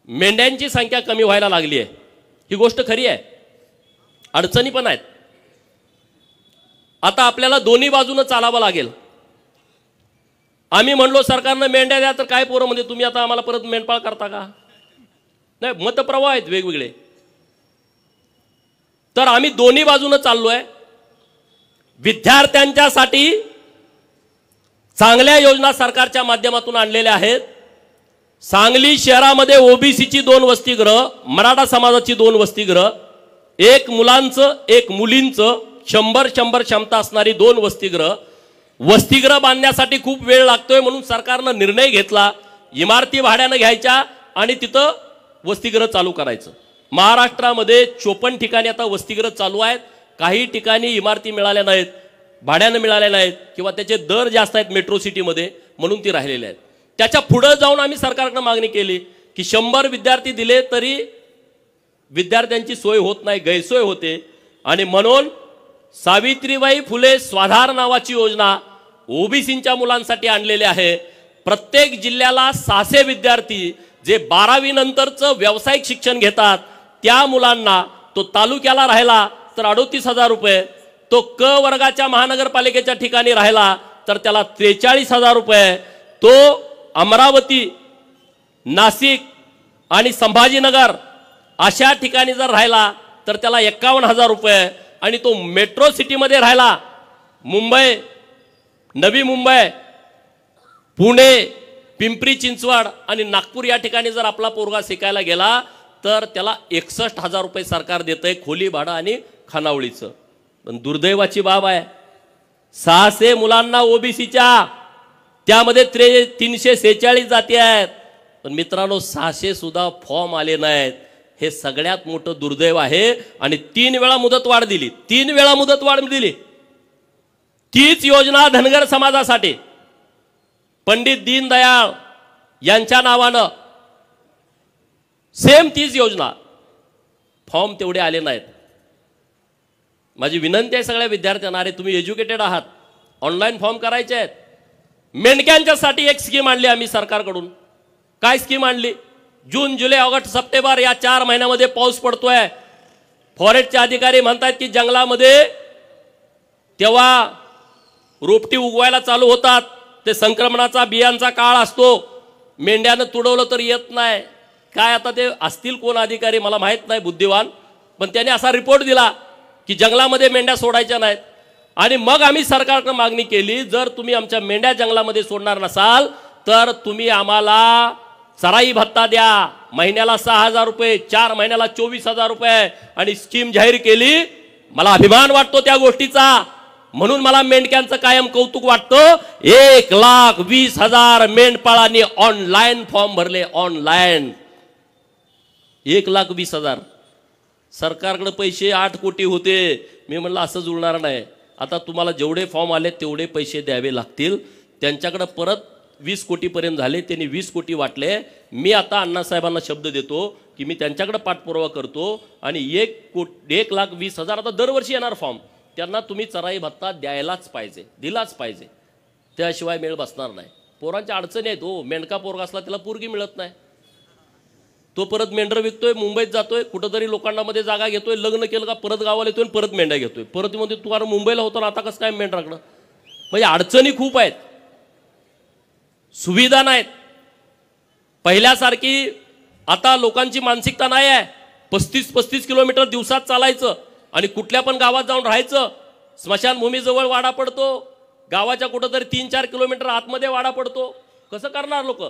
मेंढ्यांची संख्या कमी व्हायला लागली आहे. ही गोष्ट खरी आहे, अडचणी पण आहेत. आता आपल्याला दोन्ही बाजूने चालावं लागेल. आम्ही म्हणलो सरकारनं मेंढ्या द्या, तर काय पोरं म्हणजे तुम्ही आता आम्हाला परत मेंढपाळ करता का? नाही, मतप्रवाह आहेत वेगवेगळे. तर आम्ही दोन्ही बाजूने चाललोय. विद्यार्थ्यांच्यासाठी चांगल्या योजना सरकारच्या माध्यमातून आणलेल्या आहेत. सांगली शहरामध्ये ओबीसीची 2 वसतिगृह, मराठा समाजाची 2 वसतिगृह, एक मुलांचं एक मुलींचं 100 क्षमता असणारी 2 वसतिगृह. वसतिगृह बांधण्यासाठी खूप वेळ लागतोय म्हणून सरकारनं निर्णय घेतला इमारती भाड्यानं घ्यायच्या आणि तिथं वसतिगृह चालू करायचं. महाराष्ट्रामध्ये 54 ठिकाणी आता वसतिगृह चालू आहेत. काही ठिकाणी इमारती मिळाल्या नाहीत, भाड्यानं मिळाल्या नाहीत किंवा त्याचे दर जास्त आहेत मेट्रो सिटीमध्ये म्हणून ती राहिलेले आहेत. त्याच्या पुढे जाऊन आम्ही सरकारकडे मागणी केली की 100 विद्यार्थी दिले तरी विद्यार्थ्यांची सोय होत नाही, गैरसोय होते. आणि म्हणून सावित्रीबाई फुले स्वाधार नावाची योजना ओबीसींच्या मुलांसाठी आणलेली आहे. प्रत्येक जिल्ह्याला 600 विद्यार्थी जे 12वी नंतरचं व्यावसायिक शिक्षण घेतात त्या मुलांना, तो तालुक्याला राहिला तर 38,000 रुपये, तो क वर्गाच्या महानगरपालिकेच्या ठिकाणी राहिला तर त्याला 43,000 रुपये, तो अमरावती, नाशिक आणि संभाजीनगर अशा ठिकाणी जर राहिला तर त्याला 51,000 रुपये, आणि तो मेट्रो सिटीमध्ये राहिला मुंबई, नवी मुंबई, पुणे, पिंपरी चिंचवड आणि नागपूर या ठिकाणी जर आपला पोरगा शिकायला गेला तर त्याला 61,000 रुपये सरकार देतंय खोली भाडं आणि खानावळीचं. पण दुर्दैवाची बाब आहे 600 मुलांना ओबीसीच्या, त्यामध्ये 346 जाती आहेत. पण मित्रांनो 600 सुद्धा फॉर्म आले नाहीत. हे सगळ्यात मोठं दुर्दैव आहे. आणि 3 वेळा मुदतवाढ दिली, 3 वेळा मुदतवाढ दिली. तीच योजना धनगर समाजासाठी पंडित दीनदयाळ यांच्या नावानं सेम तीच योजना, फॉर्म तेवढे आले नाहीत. माझी विनंती आहे सगळ्या विद्यार्थ्यांना, अरे तुम्ही एज्युकेटेड आहात, ऑनलाईन फॉर्म करायचे आहेत. मेंढक्यांच्यासाठी एक स्कीम आणली आम्ही सरकारकडून. काय स्कीम आणली? जून, जुलै, ऑगस्ट, सप्टेंबर या 4 महिन्यामध्ये पाऊस पडतोय. फॉरेस्टचे अधिकारी म्हणतात की जंगलामध्ये तेव्हा रोपटी उगवायला चालू होतात, ते संक्रमणाचा बियांचा काळ असतो, मेंढ्यानं तुडवलं तर येत नाही. काय आता ते असतील कोण अधिकारी मला माहित नाही, बुद्धिवान, पण त्यांनी असा रिपोर्ट दिला की जंगलामध्ये मेंढ्या सोडायच्या नाहीत. आणि मग आम्ही सरकारकडे मागणी केली, जर तुम्ही आमच्या मेंढ्या जंगलामध्ये सोडणार नसाल तर तुम्ही आम्हाला चराई भत्ता द्या, महिन्याला 6,000 रुपये, 4 महिन्याला 24,000 रुपये, आणि स्कीम जाहीर केली. मला अभिमान वाटतो त्या गोष्टीचा, म्हणून मला मेंढक्यांचं कायम कौतुक वाटतं. 1,20,000 मेंढपाळांनी ऑनलाईन फॉर्म भरले, ऑनलाईन 1,20,000. सरकारकडे पैसे 8 कोटी होते. मी म्हणलं असं जुळणार नाही, आता तुम्हाला जेवढे फॉर्म आले तेवढे पैसे द्यावे लागतील. त्यांच्याकडे परत 20 कोटीपर्यंत झाले, त्यांनी 20 कोटी वाटले. मी आता अण्णासाहेबांना शब्द देतो की मी त्यांच्याकडे पाठपुरावा करतो आणि 1,20,000 आता दरवर्षी येणार फॉर्म, त्यांना तुम्ही चराई भत्ता द्यायलाच पाहिजे, दिलाच पाहिजे, त्याशिवाय मेळ बसणार नाही. पोरांच्या अडचणी आहेत हो. मेंढका पोरगा असला त्याला पोरगी मिळत नाही, तो परत मेंढर विकतोय, मुंबईत जातोय, कुठंतरी लोकांमध्ये जागा घेतोय, लग्न केलं का परत गावाला येतोय, परत मेंढ्या घेतोय, परत मध्ये तू अरे मुंबईला होतो ना, आता कसं काय मेंढराकडं. म्हणजे अडचणी खूप आहेत, सुविधा नाहीत. पहिल्यासारखी आता लोकांची मानसिकता नाही आहे. 35-35 किलोमीटर दिवसात चालायचं आणि कुठल्या पण गावात जाऊन राहायचं. स्मशानभूमीजवळ वाडा पडतो, गावाच्या कुठंतरी 3-4 किलोमीटर आतमध्ये वाडा पडतो. कसं करणार लोक?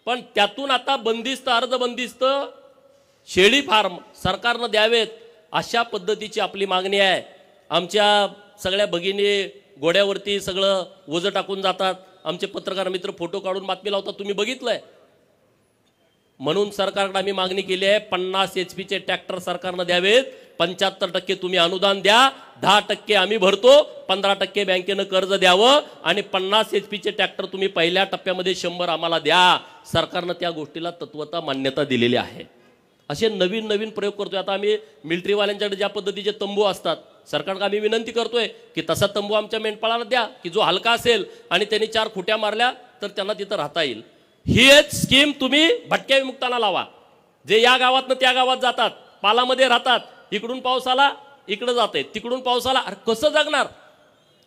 पण त्यातून आता बंदिस्त अर्ध बंदिस्त शेळी फार्म सरकारनं द्यावेत अशा पद्धतीची आपली मागणी आहे। आमच्या सगळ्या भगिनी गोड्यावरती सगळं ओझं टाकून जातात, आमचे पत्रकार मित्र फोटो काढून बातमी लावतात, तुम्ही बघितलंय। म्हणून सरकारकडे आम्ही मागणी केली आहे 50 HP चे ट्रॅक्टर सरकारनं द्यावेत, 75% तुम्ही अनुदान द्या, 10% आम्ही भरतो, 15% बँकेनं कर्ज द्यावं आणि 50 HP चे ट्रॅक्टर तुम्ही पहिल्या टप्प्यामध्ये 100 आम्हाला द्या। सरकारनं त्या गोष्टीला तत्वता मान्यता दिलेली आहे। असे नवीन नवीन प्रयोग करतोय। आता आम्ही मिलिटरीवाल्यांच्याकडे ज्या पद्धतीचे तंबू असतात, सरकारला आम्ही विनंती करतोय की तसा तंबू आमच्या मेंढपाळाला द्या की जो हलका असेल आणि त्यांनी 4 खुट्या मारल्या तर त्यांना तिथं राहता येईल। ही एक स्कीम तुम्ही भटक्या विमुक्तांना लावा, जे या गावातनं त्या गावात जातात, पालामध्ये राहतात, इकडून पाऊस आला इकडे जाते, तिकडून पाऊस आला, अरे कसं जगणार,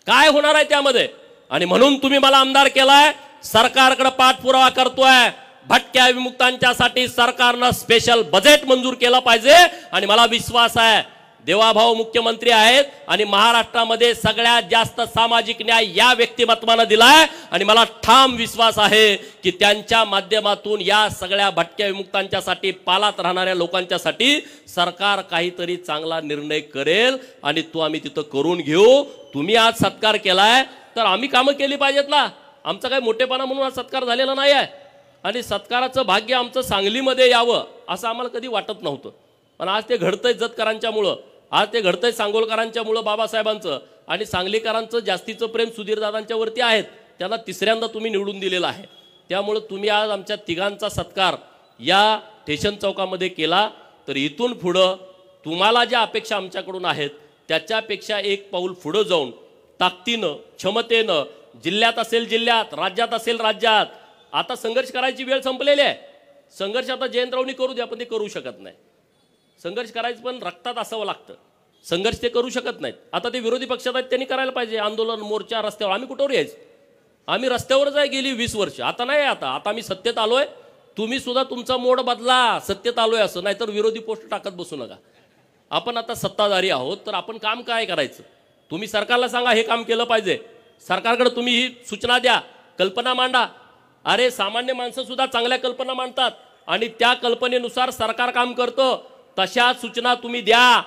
काय होणार आहे त्यामध्ये? आणि म्हणून तुम्ही मला आमदार केलाय, सरकारकडे पाठपुरावा करतोय, भटक्या विमुक्तांच्यासाठी सरकारनं स्पेशल बजेट मंजूर केलं पाहिजे। आणि मला विश्वास आहे देवाभाऊ मुख्यमंत्री आहेत आणि महाराष्ट्रामध्ये सगळ्यात जास्त सामाजिक न्याय या व्यक्तिमत्वानं दिलाय आणि मला ठाम विश्वास आहे की त्यांच्या माध्यमातून या सगळ्या भटक्या विमुक्तांच्यासाठी, पालात राहणाऱ्या लोकांच्यासाठी सरकार काहीतरी चांगला निर्णय करेल आणि तो आम्ही तिथं करून घेऊ। तुम्ही आज सत्कार केलाय तर आम्ही कामं केली पाहिजेत ना, आमचा काही मोठेपणा म्हणून आज सत्कार झालेला नाही आहे आणि सत्काराचं भाग्य आमचं सांगलीमध्ये यावं असं आम्हाला कधी वाटत नव्हतं, पण आज ते घडतंय जतकरांच्यामुळं, आज ते घडतंय सांगोलकरांच्यामुळं, बाबासाहेबांचं आणि सांगलीकरांचं जास्तीचं प्रेम सुधीरदादांच्या वरती आहेत, त्यांना तिसऱ्यांदा तुम्ही निवडून दिलेलं आहे। त्यामुळं तुम्ही आज आमच्या तिघांचा सत्कार या स्टेशन चौकामध्ये केला, तर इथून पुढं तुम्हाला ज्या अपेक्षा आमच्याकडून आहेत त्याच्यापेक्षा एक पाऊल पुढं जाऊन ताकदीनं, क्षमतेनं, जिल्ह्यात असेल जिल्ह्यात, राज्यात असेल राज्यात, आता संघर्ष करायची वेळ संपलेली आहे। संघर्ष आता जयंतरावनी करू द्या, पण ते करू शकत नाही। संघर्ष करायचं पण रक्तात असावं लागतं, संघर्ष ते करू शकत नाहीत। आता ते विरोधी पक्षात आहेत, त्यांनी करायला पाहिजे आंदोलन, मोर्चा, रस्त्यावर। आम्ही कुठवर यायचं? आम्ही रस्त्यावरच आहे गेली 20 वर्ष, आता नाही, आता आम्ही सत्तेत आलोय, तुम्ही सुद्धा तुमचा मोड बदला, सत्तेत आलोय असं, नाहीतर विरोधी पोस्ट टाकत बसू नका। आपण आता सत्ताधारी आहोत तर आपण काम काय करायचं? तुम्ही सरकारला सांगा हे काम केलं पाहिजे, सरकारकडे तुम्ही ही सूचना द्या, कल्पना मांडा। अरे सामान्य माणसं सुद्धा चांगल्या कल्पना मांडतात आणि त्या कल्पनेनुसार सरकार काम करतं, तशा सूचना तुम्ही द्या,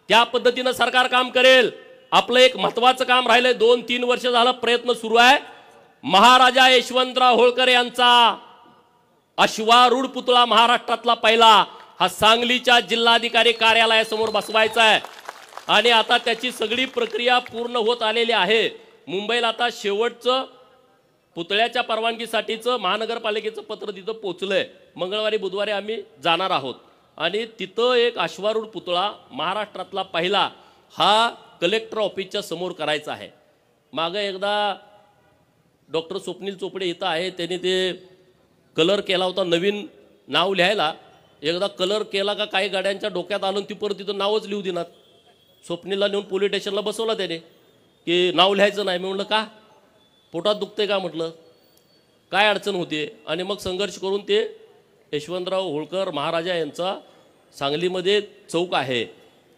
त्या पद्धतीनं सरकार काम करेल। आपलं एक महत्त्वाचं काम राहिलंय, 2-3 वर्ष झालं प्रयत्न सुरू आहे, महाराजा यशवंतराव होळकर यांचा अश्वारूढ पुतळा महाराष्ट्रातला पहिला हा सांगलीच्या जिल्हाधिकारी कार्यालयासमोर बसवायचा आहे आणि आता त्याची सगळी प्रक्रिया पूर्ण होत आलेली आहे। मुंबईला आता शेवटचं पुतळ्याच्या परवानगीसाठीचं महानगरपालिकेचं पत्र तिथं पोहोचलंय, मंगळवारी बुधवारी आम्ही जाणार आहोत आणि तिथं एक अश्वारूढ पुतळा महाराष्ट्रातला पहिला हा कलेक्टर ऑफिसच्या समोर करायचा आहे। मागं एकदा डॉक्टर स्वप्नील चोपडे इथं आहे, त्यांनी ते कलर केला होता, नवीन नाव लिहायला एकदा कलर केला का काही गाड्यांच्या डोक्यात आलं, ती परत तिथं नावच लिहू देणार। स्वप्नीलला नेऊन पोलीस स्टेशनला बसवलं त्याने की नाव लिहायचं नाही। मी म्हटलं का, पोटात दुखते का म्हटलं, काय अडचण होते? आणि मग संघर्ष करून ते यशवंतराव होळकर महाराजा यांचा सांगलीमध्ये चौक आहे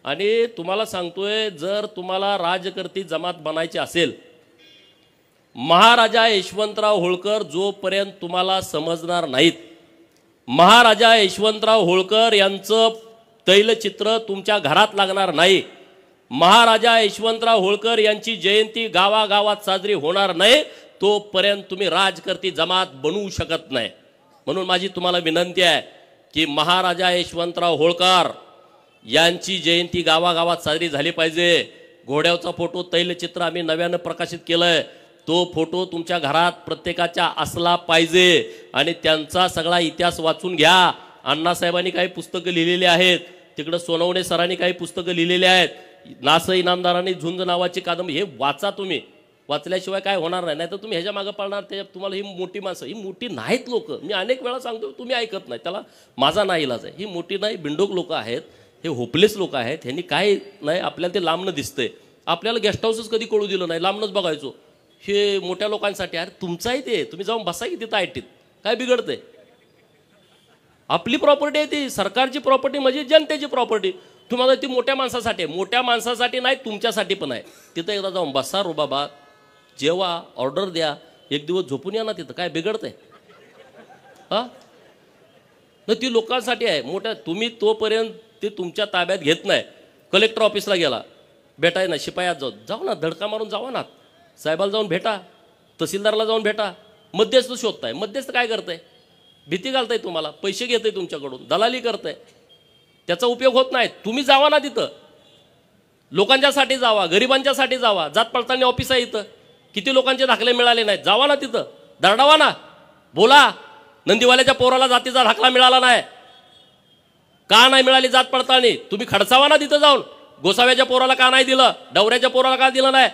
आणि तुम्हाला सांगतोय, जर तुम्हाला राजकर्ती जमात बनायची असेल, महाराजा यशवंतराव होळकर जोपर्यंत तुम्हाला समजणार नाहीत, महाराजा यशवंतराव होळकर यांचं तैलचित्र तुमच्या घरात लागणार नाही, महाराजा यशवंतराव होळकर यांची जयंती गावागावात साजरी होणार नाही, तोपर्यंत तुम्ही राजकर्ती जमात बनवू शकत नाही। म्हणून माझी तुम्हाला विनंती आहे की महाराजा यशवंतराव होळकर यांची जयंती गावागावात साजरी झाली पाहिजे। घोड्याचा फोटो तैलचित्र आम्ही नव्यानं प्रकाशित केलंय, तो फोटो तुमच्या घरात प्रत्येकाच्या असला पाहिजे आणि त्यांचा सगळा इतिहास वाचून घ्या। अण्णासाहेबांनी काही पुस्तकं लिहिलेली आहेत, तिकडं सोनवणे सरांनी काही पुस्तकं लिहिलेली आहेत, नास इनामदारांनी झुंज नावाची कादंबरी, हे वाचा तुम्ही, वाचल्याशिवाय काय होणार नाही। नाहीतर तुम्ही ह्याच्या मागे पडणार, त्याच्या तुम्हाला ही मोठी माणसं, ही मोठी नाहीत लोक, मी अनेक वेळा सांगतो, तुम्ही ऐकत नाही, त्याला माझा नाही इलाज आहे। ही मोठी नाही, बिंडोक लोक आहेत, हे होपलेस लोक आहेत, ह्यांनी काय नाही, आपल्याला ते लांबनं दिसतंय, आपल्याला गेस्ट हाऊसच कधी कळू दिलं नाही, लांबनंच बघायचो, हे मोठ्या लोकांसाठी। अरे तुमचाही ते, तुम्ही जाऊन बसा की तिथं आयटीत, काय बिघडतंय? आपली प्रॉपर्टी आहे ती, सरकारची प्रॉपर्टी म्हणजे जनतेची प्रॉपर्टी। तुम्हाला ती मोठ्या माणसासाठी आहे, मोठ्या माणसासाठी नाही, तुमच्यासाठी पण आहे। तिथं एकदा जाऊन बसा रो बाबा, जेवा, ऑर्डर द्या, एक दिवस झोपून या ना, तिथं काय बिघडतंय? हा न ती लोकांसाठी आहे मोठ्या. तुम्ही तोपर्यंत ते तुमच्या ताब्यात घेत नाही. कलेक्टर ऑफिसला गेला भेटाय ना, शिपायात जाऊ ना, धडका मारून जावा ना, साहेबाला जाऊन भेटा, तहसीलदारला जाऊन भेटा. मध्यस्थ शोधताय. मध्यस्थ काय करताय? भीती घालताय तुम्हाला, पैसे घेताय तुमच्याकडून, दलाली करताय, त्याचा उपयोग होत नाही. तुम्ही जावा ना तिथं, लोकांच्यासाठी जावा, गरिबांच्यासाठी जावा. जात पडताळणी ऑफिस आहे इथं, किती लोकांचे दाखले मिळाले नाहीत, जावा ना तिथं, दरडावा ना, बोला. नंदीवाल्याच्या पोराला जातीचा दाखला मिळाला नाही, का नाही मिळाली जात पडताळणी? तुम्ही खडसावा ना तिथं जाऊन. गोसाव्याच्या पोराला का नाही दिलं, डवऱ्याच्या पोराला का दिलं नाही?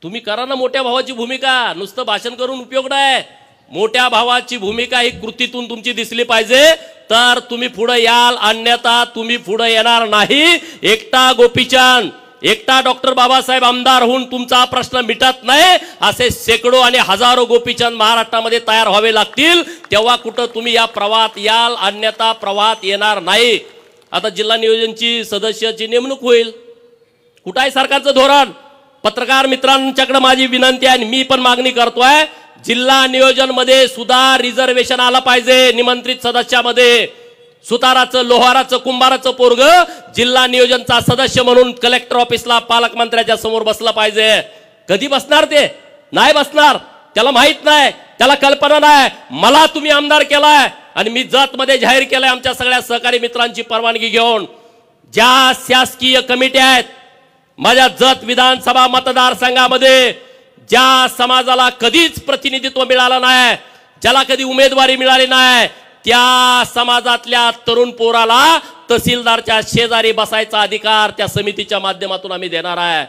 तुम्ही करा ना मोठ्या भावाची भूमिका. नुसतं भाषण करून उपयोग नाही. मोठ्या भावाची भूमिका ही कृतीतून तुमची दिसली पाहिजे, तर तुम्ही पुढे याल, अन्यथा तुम्ही पुढे येणार नाही. एकटा गोपीचंद, एकटा डॉक्टर बाबासाहेब आमदार होऊन तुमचा प्रश्न मिटत नाही. असे शेकडो आणि हजारो गोपीचंद महाराष्ट्रामध्ये तयार व्हावे लागतील, तेव्हा कुठं तुम्ही या प्रवाहात याल, अन्यथा प्रवाहात येणार नाही. आता जिल्हा नियोजनची सदस्याची नेमणूक होईल. कुठं आहे सरकारचं धोरण? पत्रकार मित्रांच्याकडे माझी विनंती आहे, मी पण मागणी करतोय, जिल्हा नियोजन मध्ये सुद्धा रिझर्वेशन आलं पाहिजे. निमंत्रित सदस्यामध्ये सुताराचं, लोहाराचं, कुंभाराचं पोरग जिल्हा नियोजनचा सदस्य म्हणून कलेक्टर ऑफिसला पालकमंत्र्याच्या समोर बसलं पाहिजे. कधी बसणार? ते नाही बसणार. त्याला माहित नाही, त्याला कल्पना नाही. मला तुम्ही आमदार केलाय आणि मी जत मध्ये जाहीर केलंय आमच्या सगळ्या सहकारी मित्रांची परवानगी घेऊन. ज्या शासकीय कमिटी आहेत माझ्या जत विधानसभा मतदारसंघामध्ये, ज्या समाजाला कधीच प्रतिनिधित्व मिळालं नाही, ज्याला कधी उमेदवारी मिळाली नाही, त्या समाजातल्या तरुण पोराला तहसीलदारच्या शेजारी बसायचा अधिकार त्या समितीच्या माध्यमातून आम्ही देणार आहे.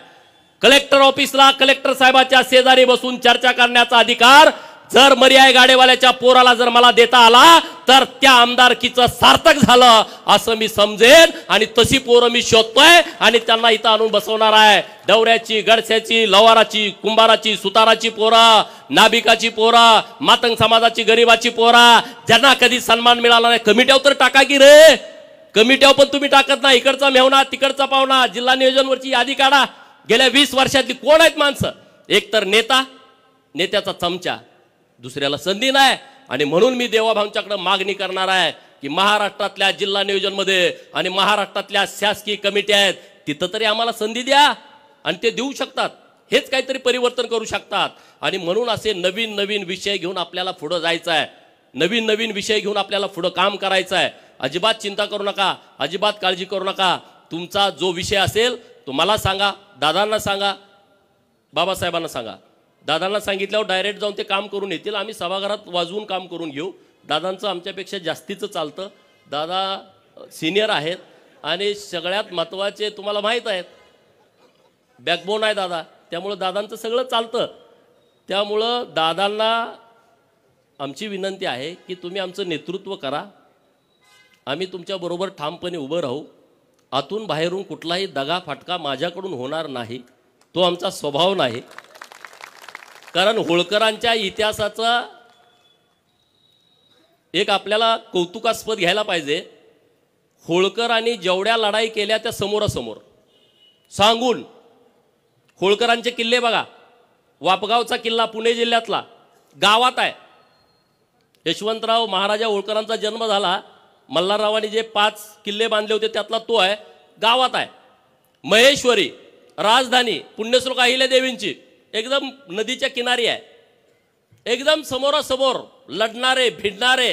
कलेक्टर ऑफिसला कलेक्टर साहेबाच्या शेजारी बसून चर्चा करण्याचा अधिकार जर मर्याय गाडेवाल्याच्या पोराला जर मला देता आला, तर त्या आमदारकीचं सार्थक झालं असं मी समजेन. आणि तशी पोरं मी शोधतोय आणि त्यांना इथं आणून बसवणार आहे. डवऱ्याची, गडस्याची, लवाराची, कुंभाराची, सुताराची पोरं, नाभिकाची पोरं, मातंग समाजाची, गरीबाची पोरं, ज्यांना कधी सन्मान मिळाला नाही. कमिट्यावर तर टाका की रे, कमिट्यावर पण तुम्ही टाकत नाही. इकडचा मेहना, तिकडचा पाहुणा. जिल्हा नियोजनवरची यादी काढा. गेल्या 20 वर्षातली कोण आहेत माणसं? एक तर नेता, नेत्याचा चमचा, दुसऱ्याला संधी नाही. आणि म्हणून मी देवाभाऊंच्याकडे मागणी करणार आहे की महाराष्ट्रातल्या जिल्हा नियोजन मध्ये आणि महाराष्ट्रातल्या शासकीय कमिटी आहेत, तिथं तरी आम्हाला संधी द्या. आणि ते देऊ शकतात, हेच काहीतरी परिवर्तन करू शकतात. आणि म्हणून असे नवीन नवीन विषय घेऊन आपल्याला पुढे जायचं आहे, नवीन नवीन विषय घेऊन आपल्याला पुढे काम करायचं आहे. अजिबात चिंता करू नका, अजिबात काळजी करू नका. तुमचा जो विषय असेल तो मला सांगा, दादांना सांगा, बाबासाहेबांना सांगा. दादांना सांगितल्यावर डायरेक्ट जाऊन ते काम करून येतील. आम्ही सभागृहात वाजवून काम करून घेऊ. दादांचं आमच्यापेक्षा जास्तीचं चालतं. दादा सिनियर आहेत आणि सगळ्यात महत्त्वाचे तुम्हाला माहीत आहेत, बॅकबोन आहे दादा, त्यामुळं दादांचं सगळं चालतं. त्यामुळं दादांना आमची विनंती आहे की तुम्ही आमचं नेतृत्व करा, आम्ही तुमच्याबरोबर ठामपणे उभं राहू. आतून बाहेरून कुठलाही दगा फटका माझ्याकडून होणार नाही, तो आमचा स्वभाव नाही. कारण होळकरांच्या इतिहासाचा एक आपल्याला कौतुकास्पद घ्यायला पाहिजे. होळकरांनी जेवढ्या लढाई केल्या त्या समोरासमोर सांगून. होळकरांचे किल्ले बघा, वापगावचा किल्ला पुणे जिल्ह्यातला गावात आहे. यशवंतराव महाराजा होळकरांचा जन्म झाला, मल्हाररावांनी जे 5 किल्ले बांधले होते त्यातला तो आहे, गावात आहे. महेश्वरी राजधानी पुण्यश्लोक अहिल्यादेवींची एकदम नदीच्या किनारी आहे. एकदम समोरासमोर लढणारे भिडणारे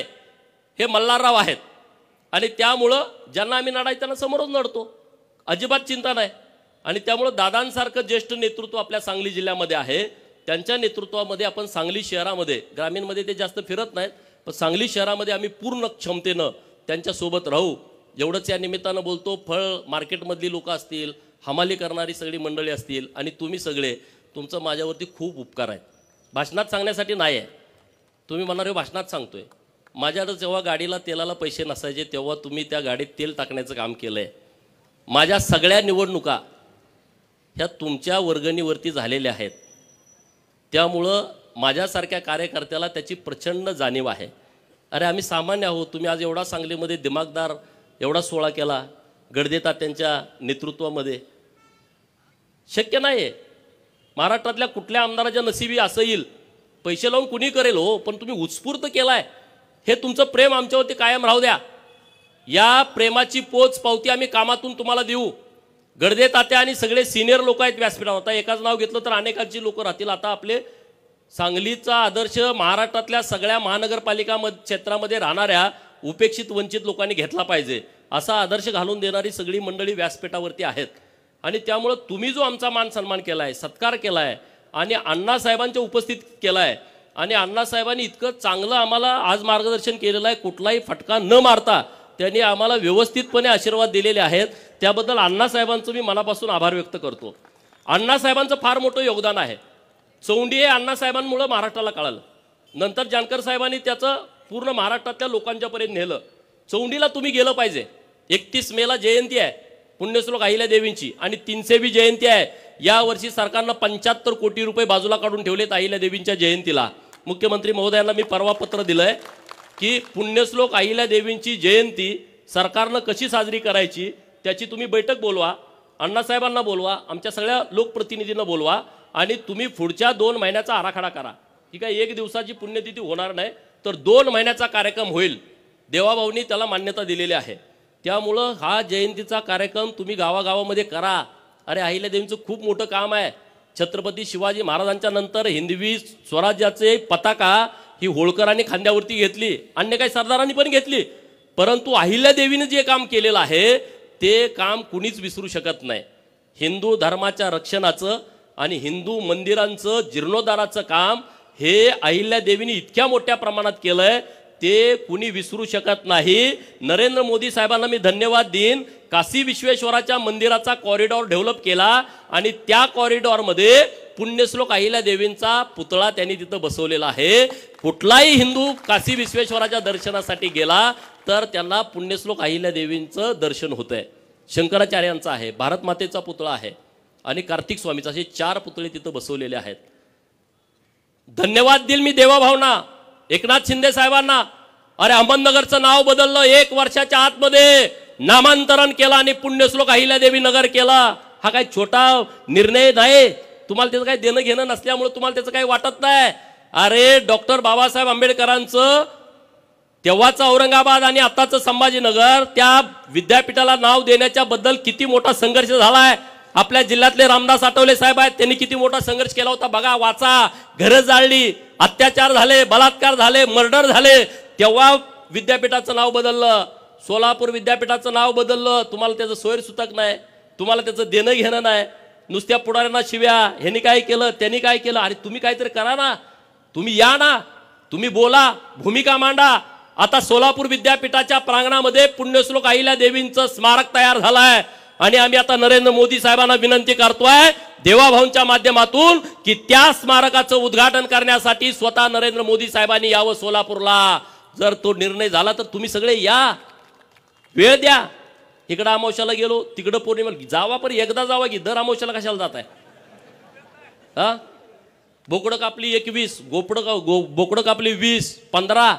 हे मल्हारराव आहेत. आणि त्यामुळं ज्यांना आम्ही लढाई त्यांना समोरच लढतो, अजिबात चिंता नाही. आणि त्यामुळं दादांसारखं ज्येष्ठ नेतृत्व आपल्या सांगली जिल्ह्यामध्ये आहे. त्यांच्या नेतृत्वामध्ये आपण सांगली शहरामध्ये, ग्रामीणमध्ये ते जास्त फिरत नाहीत, पण सांगली शहरामध्ये आम्ही पूर्ण क्षमतेनं त्यांच्यासोबत राहू, एवढंच या निमित्तानं बोलतो. फळ मार्केटमधली लोक असतील, हमाली करणारी सगळी मंडळी असतील, आणि तुम्ही सगळे, तुमचं माझ्यावरती खूप उपकार आहेत. भाषणात सांगण्यासाठी नाही आहे, तुम्ही म्हणणार भाषणात सांगतोय. माझ्याकडे जेव्हा गाडीला तेलाला पैसे नसायचे तेव्हा तुम्ही त्या गाडीत तेल टाकण्याचं काम केलं आहे. माझ्या सगळ्या निवडणुका ह्या तुमच्या वर्गणीवरती झालेल्या आहेत. त्यामुळं माझ्यासारख्या कार्यकर्त्याला त्याची प्रचंड जाणीव आहे. अरे आम्ही सामान्य आहोत. तुम्ही आज एवढा सांगलीमध्ये दिमागदार एवढा सोहळा केला गडदेतात त्यांच्या नेतृत्वामध्ये, शक्य नाही आहे. महाराष्ट्रातल्या कुठल्या आमदाराच्या नशिबी असं येईल. पैसे लावून कुणी करेल हो, पण तुम्ही उत्स्फूर्त केलाय, हे तुमचं प्रेम आमच्यावरती कायम राहू द्या. या प्रेमाची पोच पावती आम्ही कामातून तुम्हाला देऊ. गडदे तात्या आणि सगळे सिनियर लोक आहेत व्यासपीठावर. आता एकाच नाव घेतलं तर अनेकांची लोक राहतील. आता आपले सांगलीचा आदर्श महाराष्ट्रातल्या सगळ्या महानगरपालिका क्षेत्रामध्ये राहणाऱ्या उपेक्षित वंचित लोकांनी घेतला पाहिजे, असा आदर्श घालून देणारी सगळी मंडळी व्यासपीठावरती आहेत. आणि त्यामुळं तुम्ही जो आमचा मान सन्मान केला आहे, सत्कार केला आहे आणि अण्णासाहेबांच्या उपस्थित केला आहे, आणि अण्णासाहेबांनी इतकं चांगलं आम्हाला आज मार्गदर्शन केलेलं आहे, कुठलाही फटका न मारता त्यांनी आम्हाला व्यवस्थितपणे आशीर्वाद दिलेले आहेत. त्याबद्दल अण्णासाहेबांचं मी मनापासून आभार व्यक्त करतो. अण्णासाहेबांचं फार मोठं योगदान आहे. चौंडी हे अण्णासाहेबांमुळे महाराष्ट्राला कळालं. नंतर जानकर साहेबांनी त्याचं पूर्ण महाराष्ट्रातल्या लोकांच्यापर्यंत नेलं. चौंडीला तुम्ही गेलं पाहिजे. 31 मेला जयंती आहे पुण्यश्लोक अहिल्यादेवींची आणि 300वी जयंती आहे. यावर्षी सरकारनं 75 कोटी रुपये बाजूला काढून ठेवलेत अहिल्यादेवींच्या जयंतीला. मुख्यमंत्री महोदयांना मी परवा पत्र दिलंय की पुण्यश्लोक अहिल्यादेवींची जयंती सरकारनं कशी साजरी करायची त्याची तुम्ही बैठक बोलवा, अण्णासाहेबांना बोलवा, आमच्या सगळ्या लोकप्रतिनिधींना बोलवा आणि तुम्ही पुढच्या 2 महिन्याचा आराखडा करा. ही काय 1 दिवसाची पुण्यतिथी होणार नाही, तर 2 महिन्याचा कार्यक्रम होईल. देवाभाऊंनी त्याला मान्यता दिलेली आहे. त्यामुळं हा जयंतीचा कार्यक्रम तुम्ही गावागावामध्ये करा. अरे अहिल्यादेवींचं खूप मोठं काम आहे. छत्रपती शिवाजी महाराजांच्या नंतर हिंदवी स्वराज्याचे पताका ही होळकरांनी खांद्यावरती घेतली, अन्य काही सरदारांनी पण घेतली, परंतु अहिल्यादेवीने जे काम केलेलं आहे ते काम कुणीच विसरू शकत नाही. हिंदू धर्माच्या रक्षणाचं आणि हिंदू मंदिरांचं जीर्णोद्धाराचं काम हे अहिल्यादेवीने इतक्या मोठ्या प्रमाणात केलंय, ते कुणी विसरू शकत नाही. नरेंद्र मोदी साहेबांना मी धन्यवाद देईन. काशी विश्वेश्वराच्या मंदिराचा कॉरिडॉर डेव्हलप केला आणि त्या कॉरिडॉरमध्ये पुण्यश्लोक अहिल्यादेवींचा पुतळा त्यांनी तिथं बसवलेला आहे. कुठलाही हिंदू काशी विश्वेश्वराच्या दर्शनासाठी गेला तर त्यांना पुण्यश्लोक अहिल्यादेवींचं दर्शन होतंय. शंकराचार्यांचा आहे, भारत मातेचा पुतळा आहे आणि कार्तिक स्वामीचा, असे 4 पुतळे तिथं बसवलेले आहेत. धन्यवाद देईल मी देवाभावना, एकनाथ शिंदे साहेबांना. अरे अहमदनगरचं नाव बदललं, 1 वर्षाच्या आतमध्ये नामांतरण केलं आणि पुण्यश्लोक अहिल्यादेवी नगर केला. हा काही छोटा निर्णय नाही. तुम्हाला त्याचं काही देणं घेणं नसल्यामुळे तुम्हाला त्याचं काही वाटत नाही. अरे डॉक्टर बाबासाहेब आंबेडकरांचं तेव्हाचं औरंगाबाद आणि आताचं संभाजीनगर, त्या विद्यापीठाला नाव देण्याच्या बद्दल किती मोठा संघर्ष झालाय. आपल्या जिल्ह्यातले रामदास आठवले साहेब आहेत, त्यांनी किती मोठा संघर्ष केला होता बघा. वाचा, घरं जाळली, अत्याचार झाले, बलात्कार झाले, मर्डर झाले, तेव्हा विद्यापीठाचं नाव बदललं. सोलापूर विद्यापीठाचं नाव बदललं. तुम्हाला त्याचं सोयरसूतक नाही, तुम्हाला त्याचं देणं घेणं नाही. नुसत्या पुढाऱ्यांना शिव्या, ह्यांनी काय केलं, त्यांनी काय केलं. अरे तुम्ही काहीतरी करा ना, तुम्ही या ना, तुम्ही बोला, भूमिका मांडा. आता सोलापूर विद्यापीठाच्या प्रांगणामध्ये पुण्यश्लोक अहिल्यादेवींचं स्मारक तयार झालंय आणि आम्ही आता नरेंद्र मोदी साहेबांना विनंती करतोय देवाभाऊंच्या माध्यमातून की त्या स्मारकाचं उद्घाटन करण्यासाठी स्वतः नरेंद्र मोदी साहेबांनी यावं सोलापूरला. जर तो निर्णय झाला तर तुम्ही सगळे या, वेळ द्या. इकडं अमावस्याला गेलो, तिकडं पौर्णिमेला जावा, पण एकदा जावा की दर अमावस्याला कशाला जात आहे. हा बोकडं कापली 21, बोकडं कापली 20, 15,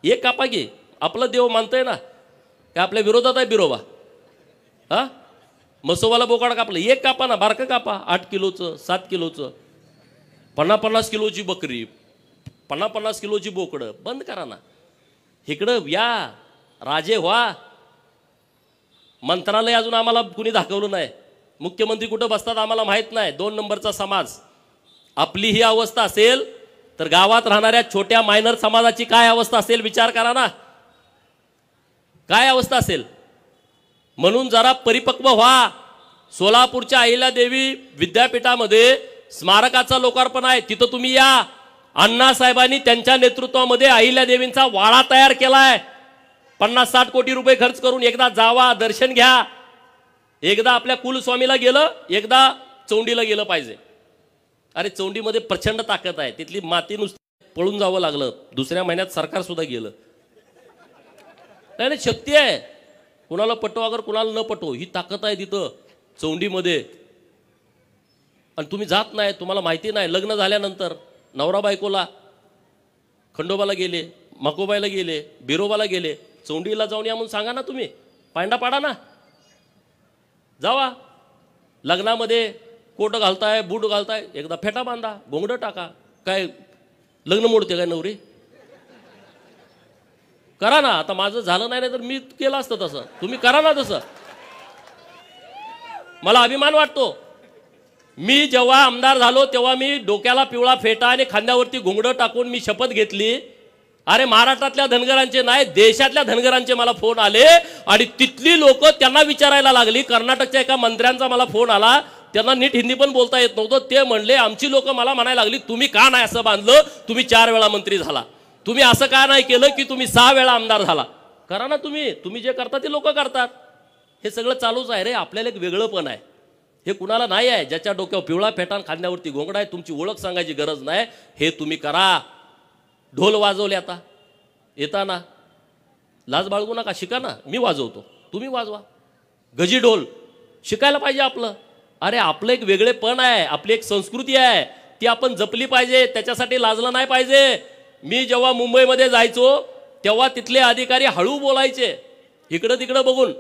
एक कापा की. आपलं देव मानतोय ना, काय आपल्या विरोधात आहे बिरोबा. हा मसोबाला बोकाड कापलं, एक कापा ना, बारकं कापा. 8 किलोचं, 7 किलोचं, 50-50 किलोची बकरी, 50-50 किलोची बोकडं बंद करा ना. इकडं या, राजे व्हा. मंत्रालय अजून आम्हाला कुणी दाखवलं नाही. मुख्यमंत्री कुठं बसतात आम्हाला माहित नाही. 2 नंबरचा समाज. आपली ही अवस्था असेल तर गावात राहणाऱ्या छोट्या मायनर समाजाची काय अवस्था असेल विचार करा ना, काय अवस्था असेल. म्हणून जरा परिपक्व व्हा. सोलापूरच्या अहिल्यादेवी विद्यापीठामध्ये स्मारकाचं लोकार्पण आहे, तिथं तुम्ही या. अण्णासाहेबांनी त्यांच्या नेतृत्वामध्ये अहिल्यादेवींचा वाडा तयार केलाय. 50-60 कोटी रुपये खर्च करून एकदा जावा, दर्शन घ्या. एकदा आपल्या कुलस्वामीला गेलं, एकदा चौंडीला गेलं पाहिजे. अरे चौंडीमध्ये प्रचंड ताकद आहे. तिथली माती नुसती पळून जावं लागलं. दुसऱ्या महिन्यात सरकार सुद्धा गेलं. नाही, शक्ती आहे. कुणाला पटो अगर कुणाला न पटो, ही ताकद आहे तिथं चौंडीमध्ये. आणि तुम्ही जात नाही, तुम्हाला माहिती नाही. लग्न झाल्यानंतर नवरा बायकोला खंडोबाला गेले, मकोबाईला गेले, बिरोबाला गेले, चौंडीला जाऊन या म्हणून सांगा ना. तुम्ही पांडा पाडा ना, जावा. लग्नामध्ये कोट घालताय, बूट घालताय, एकदा फेटा बांधा, घोंगडं टाका. काय लग्न मोडते काय नवरी? करा ना, आता माझं झालं नाही तर मी केलं असतं तसं, तुम्ही करा ना तसं. मला अभिमान वाटतो. मी जेव्हा आमदार झालो तेव्हा मी डोक्याला पिवळा फेटा आणि खांद्यावरती घुंगडं टाकून मी शपथ घेतली. अरे महाराष्ट्रातल्या धनगरांचे नाही, देशातल्या धनगरांचे मला फोन आले आणि तिथली लोक त्यांना विचारायला लागली. कर्नाटकच्या एका मंत्र्यांचा मला फोन आला, त्यांना नीट हिंदी पण बोलता येत नव्हतं. ते म्हणले, आमची लोक मला म्हणायला लागली, तुम्ही का नाही असं बांधलं, तुम्ही 4 वेळा मंत्री झाला, तुम्ही असं का नाही केलं की तुम्ही 6 वेळा आमदार झाला. करा ना तुम्ही जे करता ते लोक करतात. हे सगळं चालूच आहे रे. आपल्याला एक वेगळं पण आहे, हे कुणाला नाही आहे. ज्याच्या डोक्यावर पिवळा फेटा खांद्यावरती घोंगडा आहे, तुमची ओळख सांगायची गरज नाही, हे तुम्ही करा. ढोल वाजवले आता येताना, लाज बाळगू नका, शिका ना. मी वाजवतो, तुम्ही वाजवा. गजी ढोल शिकायला पाहिजे आपलं. अरे आपलं एक वेगळेपण आहे, आपली एक संस्कृती आहे, ती आपण जपली पाहिजे. त्याच्यासाठी लाजलं नाही पाहिजे. मी जेव्हा मुंबईमध्ये जायचो तेव्हा तिथले अधिकारी हळू बोलायचे, इकडं तिकडं बघून